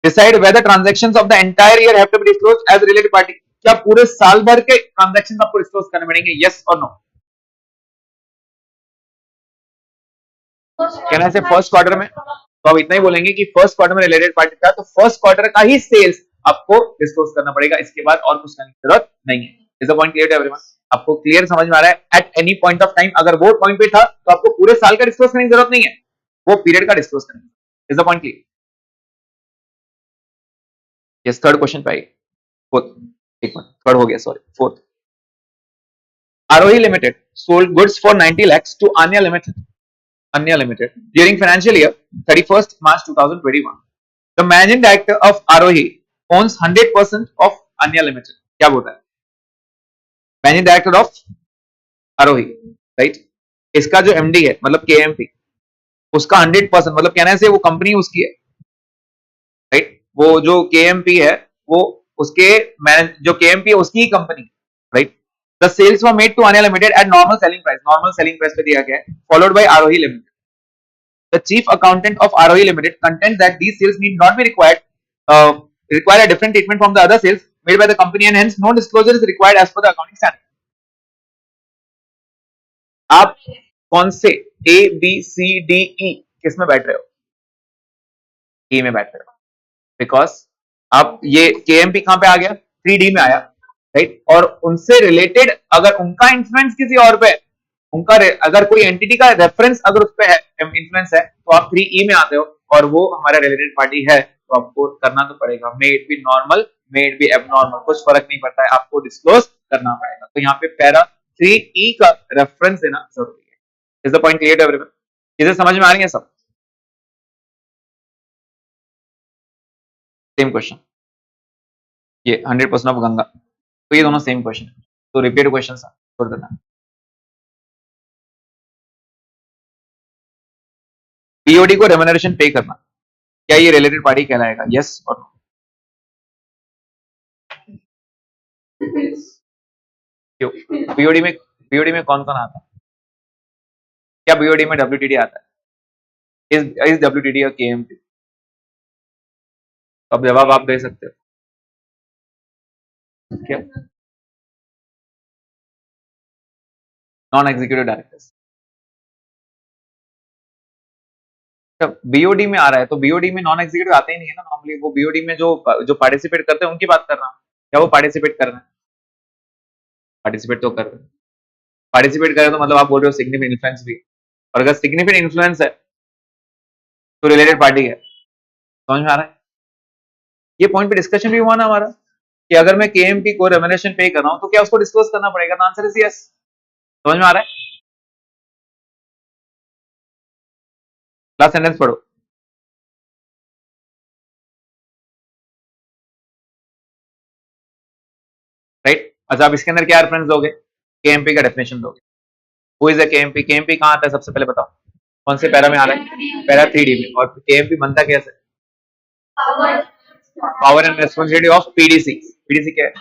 Decide whether transactions of the entire year have to be disclosed as related party। क्या पूरे साल भर के ट्रांजेक्शन आपको डिस्क्लोज करने पड़ेंगे? यस और नो? कहना से फर्स्ट क्वार्टर में, तो अब इतना ही बोलेंगे कि फर्स्ट क्वार्टर में रिलेटेड पार्टी था, तो फर्स्ट क्वार्टर का ही सेल्स आपको डिस्क्लोज करना पड़ेगा, इसके बाद और कुछ करने की जरूरत नहीं है। Is the point clear to everyone? आपको क्लियर समझ में आ रहा है? At any point of time अगर वो पॉइंट पे था तो आपको पूरे साल का डिस्क्लोज करने की जरूरत नहीं है, वो पीरियड का डिस्क्लोज करना है। Is the point clear? Yes, third question पे आइए। फोर्थ, एक मिनट, थर्ड हो गया, sorry, fourth. Arohi Limited sold goods for 90 lakhs to Anya Limited during financial year 31st March 2021. The managing director of Arohi owns 100% of Anya Limited. क्या बोलता है? Managing director of Aarohi, right? इसका जो MD है मतलब KMP, उसका 100% मतलब कहने से वो कंपनी उसकी है, राइट? वो जो केएमपी है वो उसके जो केएमपी है उसकी ही company, right? The sales were made to Anya Limited at normal selling price. Normal selling price पे दिया गया है, followed by Arohi Limited. The chief accountant of Arohi Limited contends that these sales need not be require a different treatment from the other sales made by the company, and hence no disclosure is required as per the accounting standard. आप कौन से A, B, C, D, E किस में बैठ रहे हो? E में बैठ रहे हो, बिकॉज आप ये KMP कहां पे आ गया? 3D में आया, राइट? और उनसे रिलेटेड अगर उनका इन्फ्लुएंस किसी और पे, उनका अगर कोई एंटिटी का रेफरेंस अगर उस पे है, इन्फ्लुएंस है, तो आप 3E में आते हो और वो हमारा रिलेटेड पार्टी है, तो आपको करना तो पड़ेगा। मे it be normal, may it be abnormal, कुछ फर्क नहीं पड़ता है, आपको डिस्क्लोज करना पड़ेगा। तो यहाँ पे पैरा 3E का रेफरेंस देना जरूरी है। Is the point clear to everyone? चीजें समझ में आ रही है सब? सेम क्वेश्चन, ये 100% ऑफ गंगा, तो ये दोनों सेम क्वेश्चन है, तो रिपीट क्वेश्चन छोड़ देना। बीओडी को रेम्यूनरेशन पे करना, क्या ये रिलेटेड पार्टी कहलाएगा? यस और नो? क्यों? बीओडी में कौन कौन आता है? क्या बीओडी में डब्ल्यूटीडी आता है? इज डब्ल्यूटीडी और केएमपी? अब जवाब आप दे सकते हो क्या? Non executive directors. बीओडी में आ रहा है तो बीओडी में नॉन एग्जीक्यूटिव आते ही नहीं है ना नॉर्मली। वो बीओडी में जो पार्टिसिपेट करते हैं उनकी बात कर रहा हूं। क्या वो पार्टिसिपेट कर रहे हैं? पार्टिसिपेट तो कर रहे हैं। पार्टिसिपेट कर रहे हैं तो मतलब आप बोल रहे हो सिग्निफिकेंट इन्फ्लुएंस भी, और अगर सिग्निफिकेंट इन्फ्लुएंस है तो रिलेटेड पार्टी है। समझ में आ रहा है? ये पॉइंट पे डिस्कशन भी हुआ ना हमारा कि अगर मैं केएमपी को रेम्यूनरेशन पे कर रहा हूं तो क्या उसको डिस्क्लोज करना पड़ेगा? Answer is yes. समझ में आ रहा है? लास्ट सेंटेंस पढ़ो। राइट? अच्छा, आप इसके अंदर क्या रेफरेंस दोगे? केएमपी का डेफिनेशन दोगे। Who is a KMP? KMP कहां आता है सबसे पहले बताओ? कौन से पैरा में आ रहा है? पैरा 3D में। और केएमपी बनता कैसे? Power and responsibility of PDC. PDC क्या है?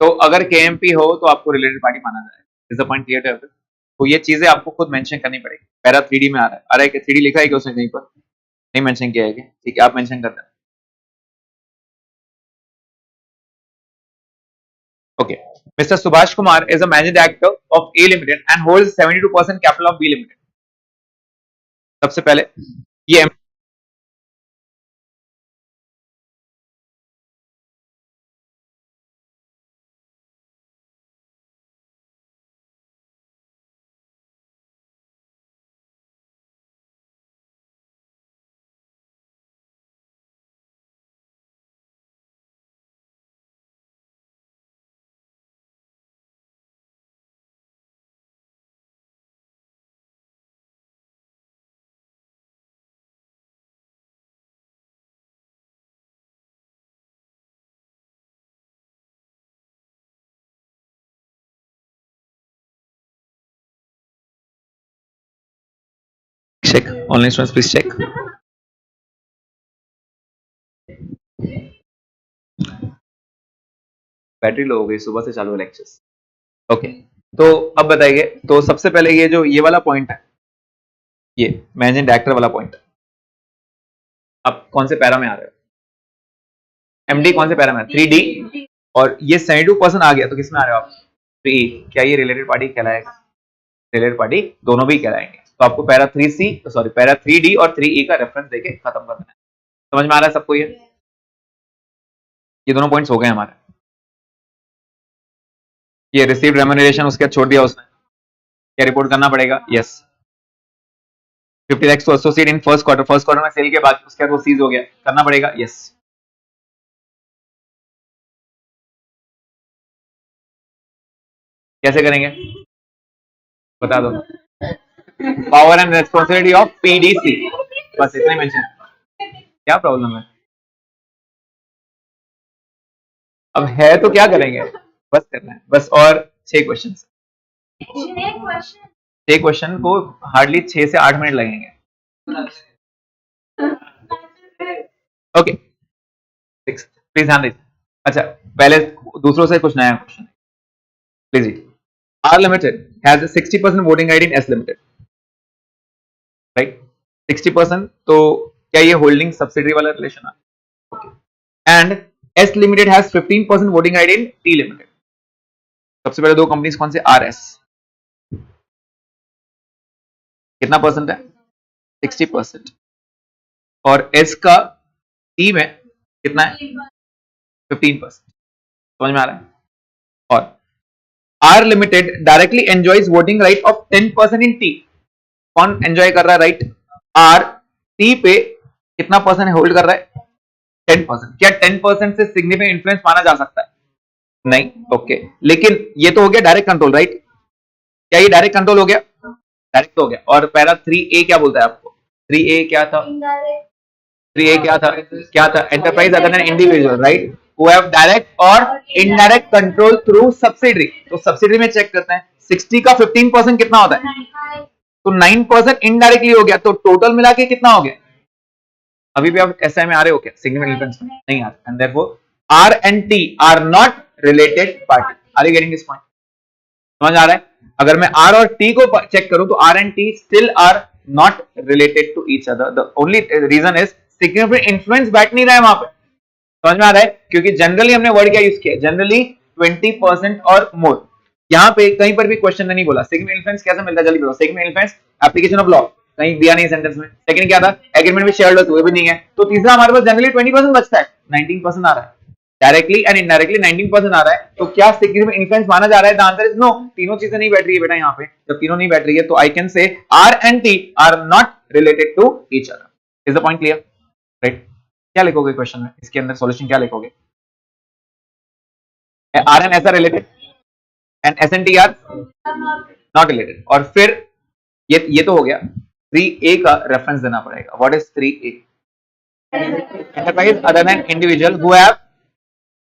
तो अगर केएमपी हो तो आपको रिलेटेड पार्टी माना जाए। इज द पॉइंट क्लियर है? तो ये चीजें आपको खुद मेंशन करनी पड़ेगी। पैरा 3D में आ रहा है कि 3D लिखा है कि उसने कहीं पर नहीं मेंशन किया है कि? ठीक है, आप मेंशन कर दें। Okay, mister Subhash Kumar is a managing director of A limited and holds 72% capital of B limited. सबसे पहले ये check online students, please check. Battery low हो गई, सुबह से चालू है लेक्चर्स। ओके, तो अब बताइए, तो सबसे पहले ये जो ये वाला पॉइंट है, ये मैनेजिंग डायरेक्टर वाला पॉइंट, आप कौन से पैरा में आ रहे हो? MD कौन से पैरा में? 3D, और ये 72% आ गया तो किसमें आ रहे हो आप? 3E। क्या ये रिलेटेड पार्टी कहलाएगा? रिलेटेड पार्टी दोनों भी कहलाएंगे। तो आपको para 3C sorry para 3D और 3E का रेफरेंस देके खत्म कर देना है। समझ में आ रहा है सबको? ये दोनों पॉइंट्स हो गए हमारे। ये रिसीव्ड रेम्यूनरेशन उसके बाद छोड़ दिया उसने, क्या रिपोर्ट करना पड़ेगा? Yes. 50 lakhs to associate in first quarter में सेल के बाद उसके बाद वो सीज हो गया, करना पड़ेगा? यस। कैसे करेंगे बता दो। Power and responsibility of PDC, बस इतना ही मेंशन। क्या प्रॉब्लम है? अब है तो क्या करेंगे, बस करना है बस। और 6 क्वेश्चन, 6 क्वेश्चन को हार्डली 6 से 8 मिनट लगेंगे। ओके, प्लीज ध्यान दीजिए। अच्छा, पहले दूसरों से कुछ नया question please. R Limited has a 60% voting right in S Limited, right? 60%, तो क्या ये होल्डिंग सब्सिडरी वाला रिलेशन है? And S Limited has 15% voting right in T Limited. सबसे पहले दो कंपनीज कौन से? RS कितना परसेंट है? 60%, और S का T में कितना है? 15%। समझ में आ रहा है? और R Limited directly enjoys voting right of 10% in T. कौन एंजॉय कर रहा है राइट? R T पे कितना परसेंट होल्ड कर रहा है? 10%। क्या 10% से सिग्निफिकेंट इन्फ्लुएंस माना जा सकता है? नहीं। ओके, लेकिन ये तो हो गया डायरेक्ट कंट्रोल, राइट? क्या ये डायरेक्ट कंट्रोल हो गया? डायरेक्ट हो गया। और पैरा 3A क्या बोलता है आपको? 3A क्या था? 3A क्या था? क्या था? Enterprise other than individual, right? who have direct और indirect control through subsidiary। तो सब्सिडरी में चेक करते हैं 60 का 15% कितना होता है? तो 9% इनडायरेक्टली हो गया, तो टोटल मिला के कितना हो गया? अभी भी आप SI में आ रहे हो क्या? सिग्निफिकेंट डिफरेंस में नहीं आते। And therefore R and T are not related party। Are you getting this point? समझ आ रहा है? अगर मैं R और T को चेक करूं तो R and T still are not related to each other। The only reason is significant influence बैठ नहीं रहा है वहां पे। समझ में आ रहा है? क्योंकि जनरली हमने वर्ड क्या यूज किया? जनरली 20% और मोर। यहाँ पे कहीं पर भी क्वेश्चन नहीं बोला सिग्निफिकेंट इन्फ्लुएंस कैसे मिलता है, जल्दी बताओ। Significant influence application of law कहीं दिया नहीं सेंटेंस में। सेकंड क्या था? एग्रीमेंट में शेयर हुए भी नहीं है। तो तीसरा हमारे पास जनरली 20% बचता है, 19% आ रहा है। डायरेक्टली एंड इनडायरेक्टली 19% आ रहा है। तो क्या सिग्निफिकेंट इन्फ्लुएंस माना जा रहा है? The answer is no. तीनों चीजें नहीं बैठ रही है बेटा यहाँ पे। जब तीनों नहीं बैठ रही है तो I can say R and T are not related to each other. Is the point clear? Right? क्या लिखोगे क्वेश्चन में? इसके अंदर सॉल्यूशन क्या लिखोगे? R and S are related and S and T are not related। और फिर ये तो हो गया। 3A का रेफरेंस देना पड़ेगा। What is 3A? Enterprise other than individual who have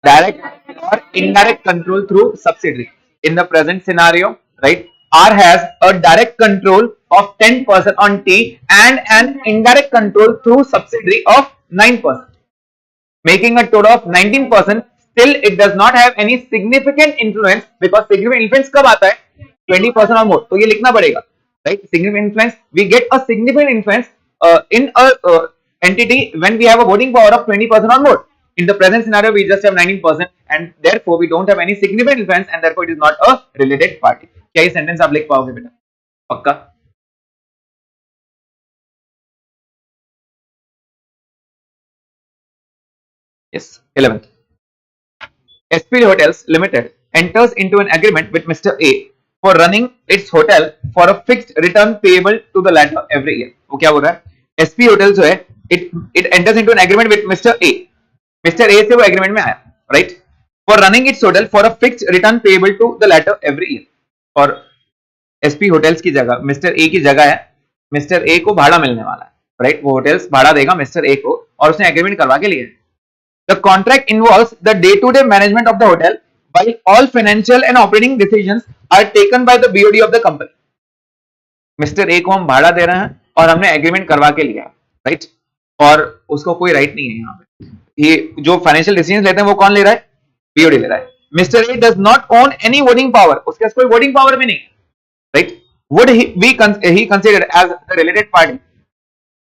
direct or indirect control through subsidiary। In the present scenario, right, R has a direct control of 10% on T and an indirect control through subsidiary of 9%, making a total of 19%। Still, it does not have any significant influence because significant influence कब आता है? 20% or more। तो ये लिखना पड़ेगा, right? Significant influence, we get a significant influence in a entity when we have a voting power of 20% or more। In the present scenario, we just have 19% and therefore we don't have any significant influence and therefore it is not a related party। क्या ये sentence आप लिख पाओगे बेटा? पक्का? Yes। 11th, SP Hotels Limited enters into an agreement with Mr. A for running its hotel for a fixed return payable to the latter every year। वो क्या बोल रहा है? SP Hotels जो है it enters into an agreement with Mr. A। Mr. A से वो agreement में आया, right? For running its hotel for a fixed return payable to the latter every year। और SP Hotels की जगह Mr. A की जगह है, Mr. A को भाड़ा मिलने वाला है, right? वो होटल्स भाड़ा देगा Mr. A को और उसने एग्रीमेंट करवा के लिए। The contract involves the day-to-day management of the hotel, while all financial and operating decisions are taken by the BOD of the company। Mr. A को हम भाड़ा दे रहे हैं और हमने एग्रीमेंट करवा के लिया, राइट? और उसको कोई राइट नहीं है यहाँ पे। ये जो फाइनेंशियल डिसीजन लेते हैं वो कौन ले रहा है? BOD ले रहा है। Mr. A does not own any voting power। उसके पास कोई वोटिंग पावर भी नहीं, right? Would he considered as the related party?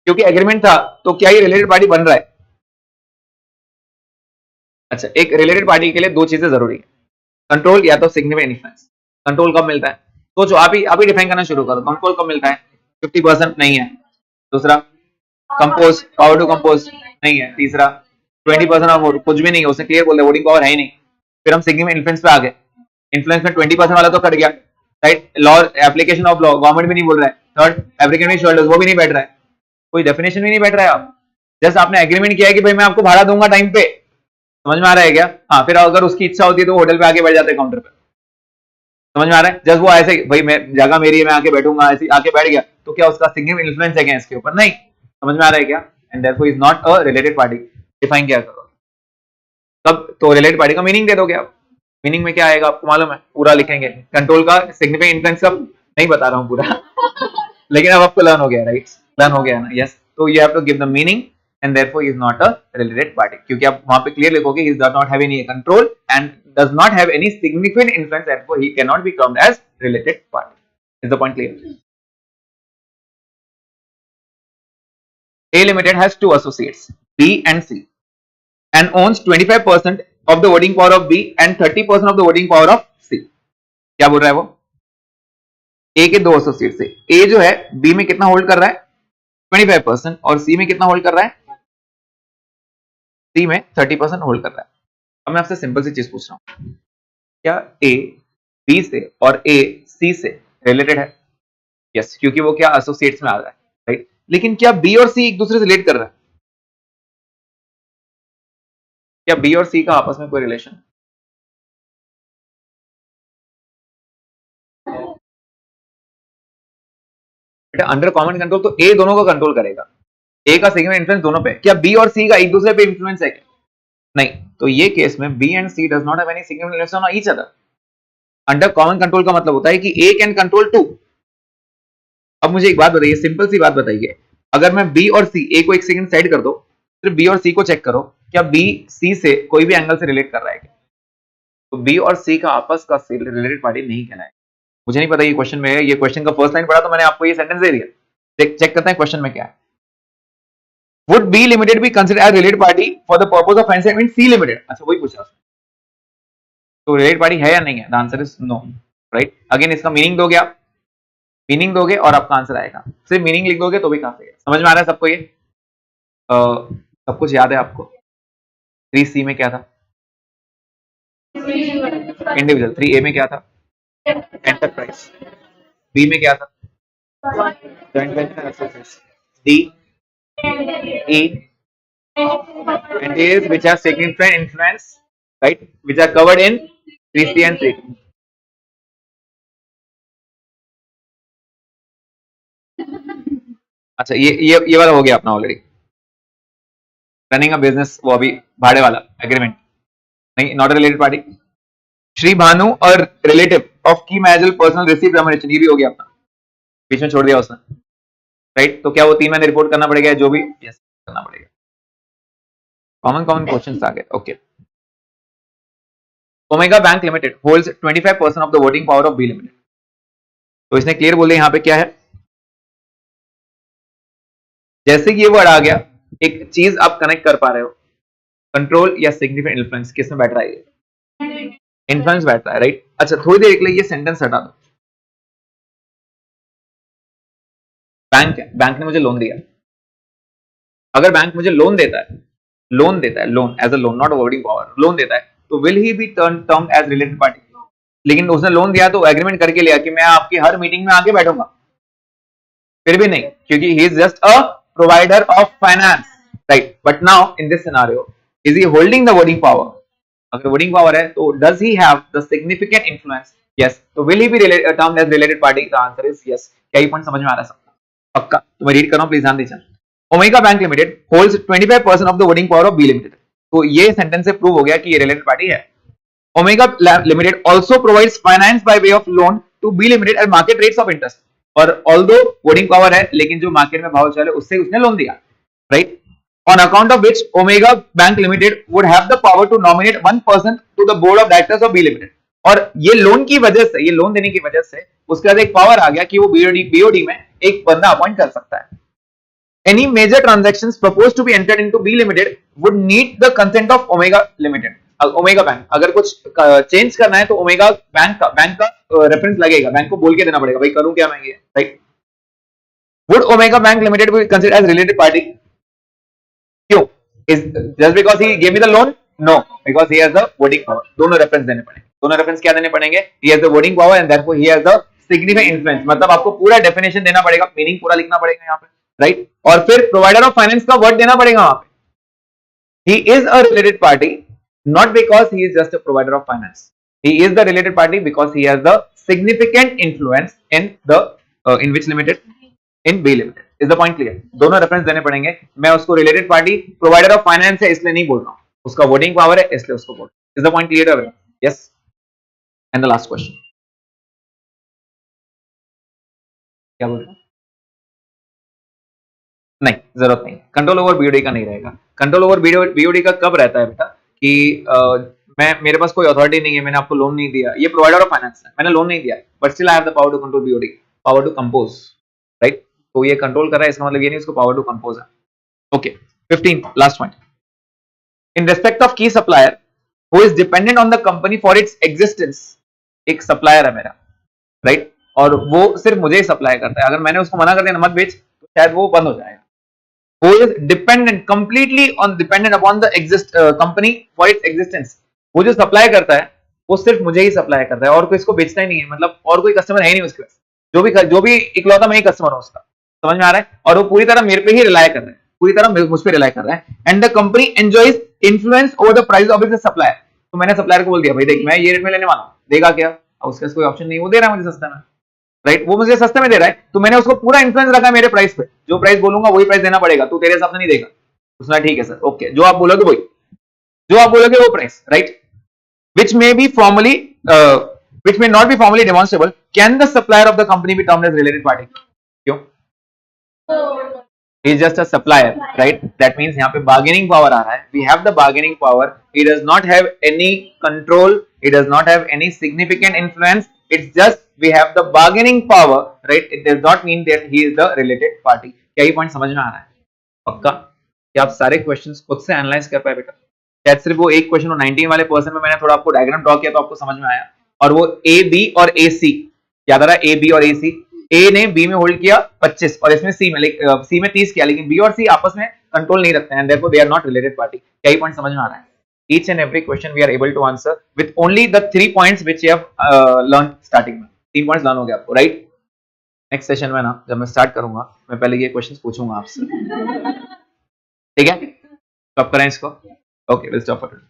क्योंकि एग्रीमेंट था तो क्या ये रिलेटेड पार्टी बन रहा है? अच्छा, एक रिलेटेड पार्टी के लिए दो चीजें जरूरी है, कंट्रोल या तो सिग्निफिकेंट इन्फ्लुएंस। कंट्रोल कब मिलता है? सोचो, आप ही डिफाइन करना शुरू करो। कंट्रोल कब मिलता है? 50% नहीं है। दूसरा, कंपोज, पावर टू कंपोज नहीं है। तीसरा, 20% और मोर, कुछ भी नहीं है, उसने क्लियर बोल दिया वोटिंग पावर है ही नहीं। फिर हम सिग्निफिकेंट इन्फ्लुएंस पे आ गए। इन्फ्लुएंस में 20% वाला तो कट गया, right? Law, application of law, government भी नहीं बोल रहा है। थर्ड, एप्लीकेंट शोल्डर्स, वो भी नहीं बैठ रहा है, कोई डेफिनेशन भी नहीं बैठ रहा है। आप जस्ट आपने एग्रीमेंट किया है कि भाई मैं आपको भाड़ा दूंगा टाइम पे, समझ में आ रहा है क्या? हाँ, फिर अगर उसकी इच्छा होती है तो होटल पे आके बैठ जाते हैं काउंटर पे, समझ में आ रहा है? जस्ट वो ऐसे भाई मैं जगह मेरी है, मैं आके बैठूंगा, ऐसे आके बैठ गया, तो क्या उसका सिग्निफिकेंट इन्फ्लुएंस है क्या इसके ऊपर? नहीं। समझ में आ रहा है क्या? And therefore is not a related party. Define क्या करो तब तो रिलेटेड पार्टी का मीनिंग दे दोगे आप। मीनिंग में क्या आएगा आपको मालूम है? पूरा लिखेंगे। कंट्रोल का सिग्निफिकेंट इन्फ्लुएंस का नहीं बता रहा हूँ पूरा लेकिन अब आपको लर्न हो गया, राइट? लर्न हो गया ना? यस। तो you have to give the meaning and therefore he is not a related party, क्योंकि आप वहां पे क्लियर लिखोगे he does not have any control and does not have any significant influence, therefore he cannot be termed as related party. Is the point clear? A Limited has two associates, B and C, and owns 25% of the voting power of B and 30% of the voting power of C. क्या बोल रहा है वो? A के दो associates है। A जो है B में कितना होल्ड कर रहा है? 25%, और C में कितना होल्ड कर रहा है? C में 30% होल्ड कर रहा है। अब मैं आपसे सिंपल सी चीज पूछ रहा हूं, क्या A B से और A C से रिलेटेड है? यस, क्योंकि वो क्या एसोसिएट्स में आ रहा है, राइट? लेकिन क्या B और C एक दूसरे से रिलेट कर रहा है? क्या B और C का आपस में कोई रिलेशन? बेटा अंडर कॉमन कंट्रोल तो A दोनों को कंट्रोल करेगा, A का सिग्निफिकेंट इन्फ्लुएंस दोनों पे। क्या B और C का एक दूसरे पे इन्फ्लुएंस है क्या? नहीं। तो ये केस में B and C does not have any significant influence on each other. Under common control का मतलब होता है कि A कैन कंट्रोल टू। अब मुझे एक बात बताइए, सिंपल सी बात बताइए, अगर मैं B और C, A को एक सेकंड साइड कर दो, फिर B और C को चेक करो, क्या B C से कोई भी एंगल से रिलेट कर रहा है क्या? तो B और C का आपस का रिलेटेड पार्टी नहीं कहना है। मुझे नहीं पता ये क्वेश्चन में है, ये क्वेश्चन का फर्स्ट लाइन पढ़ा तो मैंने आपको ये सेंटेंस दे दिया। चेक करते हैं क्वेश्चन में क्या है। Would B Limited be considered as related party for the purpose of financing C Limited? अच्छा, वही पूछा उसने। तो रिलेटेड पार्टी है या नहीं है? The answer is no, right? Again इसका मीनिंग दोगे आप, मीनिंग दोगे और आपका आंसर आएगा। सिर्फ मीनिंग लिख दोगे तो भी काफी है। समझ में आ रहा है सबको? ये सब कुछ याद है आपको? 3C में क्या था? इंडिविजुअल। 3A में क्या था? एंटरप्राइज। B में क्या था? Joint venture associates. D, E entities which are significant influence, right, which are covered in 3C and 3D. अच्छा, ये वाला हो गया अपना ऑलरेडी। रनिंग अ बिजनेस, वो अभी भाड़े वाला एग्रीमेंट नहीं, not related party. Shri Bhanu और रिलेटिव ऑफ की मैरिजल पर्सनल रिसीव रेमुनरेशन, ये भी हो गया अपना, बीच में छोड़ दिया उसने, राइट? तो क्या वो 3 महीने रिपोर्ट करना पड़ेगा? जो भी, यस, करना पड़ेगा। कॉमन क्वेश्चंस आ गए। Okay. Omega bank limited holds 25% of the voting power of B limited. तो इसने क्लियर बोले यहाँ पे क्या है, जैसे कि ये वर्ड आ गया, एक चीज आप कनेक्ट कर पा रहे हो, कंट्रोल या सिग्निफिकेंट इन्फ्लुएंस, किस में बैठ रहा है? इन्फ्लुएंस बैठ रहा है, राइट? अच्छा, थोड़ी देर के लिए ये सेंटेंस हटा दो। बैंक ने मुझे लोन दिया। अगर बैंक मुझे लोन देता है, loan as a loan, not voting power, loan देता है, तो will he be termed as related party? लेकिन उसने लोन दिया तो एग्रीमेंट करके लिया कि मैं आपकी हर मीटिंग में आके बैठूंगा, फिर भी नहीं, क्योंकि he is just a provider of finance, right? But now in this scenario is he holding the voting power? अगर वोटिंग पावर है तो does he have the significant influence? Yes. तो will he be termed as related party? The answer is yes. क्या ये point समझ में आ रहा है सबको? पक्का? तो मैं रीड कर रहा हूं, प्लीज ध्यान दीजिए। Omega bank limited holds 25% of the voting power of B limited. तो ये सेंटेंस से प्रूव हो गया कि ये रिलेटेड पार्टी है। Omega Limited also provides finance by way of loan to B Limited at market rates of interest. और although voting power है, लेकिन जो मार्केट में भाव चले उससे उसने लोन दिया, right? On account of which Omega Bank Limited would have the power to nominate one person to the board of directors of B Limited. और ये लोन की वजह से, ये लोन देने की वजह से उसके बाद एक पावर आ गया कि वो BOD में एक बंदा अपॉइंट कर सकता है। any major transactions proposed to be entered into B Limited would need the consent of Omega Limited. Omega bank अगर कुछ चेंज करना है तो ओमेगा बैंक का रेफरेंस लगेगा, बैंक को बोल के देना पड़ेगा भाई करूं क्या मैं ये, right. Would Omega Bank Limited be considered as related party? क्यों? Is just because he gave me the loan? No, because he has the voting power. दोनों रेफरेंस देने पड़ेंगे. दोनों रेफरेंस क्या देने पड़ेंगे? He has the voting power and therefore he has the significant influence. मतलब आपको पूरा डेफिनेशन देना पड़ेगा, मीनिंग पूरा लिखना पड़ेगा यहाँ पे, राइट. और फिर प्रोवाइडर ऑफ फाइनेंस का वर्ड देना पड़ेगा वहां पे. He is a related party not because he is just a provider of finance. He is the related party because he has the significant influence in the in which limited? In B Limited. Is the point clear? दोनों reference देने पड़ेंगे. मैं उसको related party provider of finance है इसलिए नहीं बोल रहा हूं, उसका वोटिंग पावर है इसलिए उसको बोल रहा हूं. Is the point clear? Yes. And the last question. क्या बोल रहे हैं? नहीं, जरूरत नहीं. कंट्रोल ओवर बीओडी का नहीं रहेगा. कंट्रोल ओवर बीओडी का कब रहता है बेटा कि मेरे पास कोई अथॉरिटी नहीं है, मैंने आपको लोन नहीं दिया, ये प्रोवाइडर ऑफ फाइनेंस है, मैंने लोन नहीं दिया, but still I have the power to control BOD, power to compose, right. तो ये कंट्रोल कर रहा है, इसका मतलब ये नहीं उसको पावर टू कंपोज है. Okay, 15th last point. In respect of key supplier who is dependent on the company for its existence. एक सप्लायर है मेरा, राइट, और वो सिर्फ मुझे ही सप्लाई करता है. अगर मैंने उसको मना कर दिया मत बेच तो शायद वो बंद हो जाएगा. Who is dependent completely dependent upon the company for its existence. वो जो सप्लाई करता है वो सिर्फ मुझे ही सप्लाई करता है और कोई इसको बेचता ही नहीं है, मतलब और कोई कस्टमर है ही नहीं उसके पास. जो भी इकलौता मैं ही कस्टमर हूं उसका. समझ में आ रहा है? और वो पूरी तरह मेरे पे ही रिलाय कर रहा है, पूरी तरह मुझ पे रिलाय कर रहा है. And the company enjoys influence over the price of its supplier. तो मैंने सप्लायर को बोल दिया भाई देख मैं ये रेट में लेने वाला हूं, देगा क्या? अब उसके पास कोई ऑप्शन नहीं, वो दे रहा है मुझे सस्ते में, राइट. वो मुझे सस्ते में दे रहा है तो मैंने उसको पूरा इन्फ्लुएंस रखा मेरे प्राइस पे. जो प्राइस बोलूंगा वही प्राइस देना पड़ेगा, तू तेरे हिसाब से नहीं देगा. उसने ठीक है सर, ओके, जो आप बोलोगे वही, जो आप बोलोगे वो price, right. which may be formally which may not be formally demonstrable. Can the supplier of the company be termed as related party? क्यों? He is just a supplier, right? That means यहाँ पे bargaining power आ रहा है. We have the bargaining power. He does not have any control. He does not have any significant influence. It's just we have the bargaining power, right? It does not mean that he is the related party. क्या ये point समझ में आ रहा है? पक्का? क्या आप सारे क्वेश्चंस खुद से एनालाइज कर पाए बेटा? शायद सिर्फ वो एक क्वेश्चन 19 वाले पर्सन में मैंने थोड़ा आपको डायग्राम ड्रॉ किया तो आपको समझ में आया. और वो ए बी और ए सी याद आ रहा है? ए बी और ए सी. ए ने बी में होल्ड किया 25 और इसमें सी में 30 किया, लेकिन बी और सी आपस में कंट्रोल नहीं रखते हैं, therefore they are not related party. क्या ये पॉइंट समझ में आ रहा है? Each and every question we are able to answer with only the 3 points which you have learn starting में. 3 पॉइंट्स लर्न हो गए आपको, राइट. नेक्स्ट सेशन में ना जब मैं स्टार्ट करूंगा मैं पहले ये क्वेश्चंस पूछूंगा आपसे, ठीक है? कब करें इसको? Okay, will stop for today.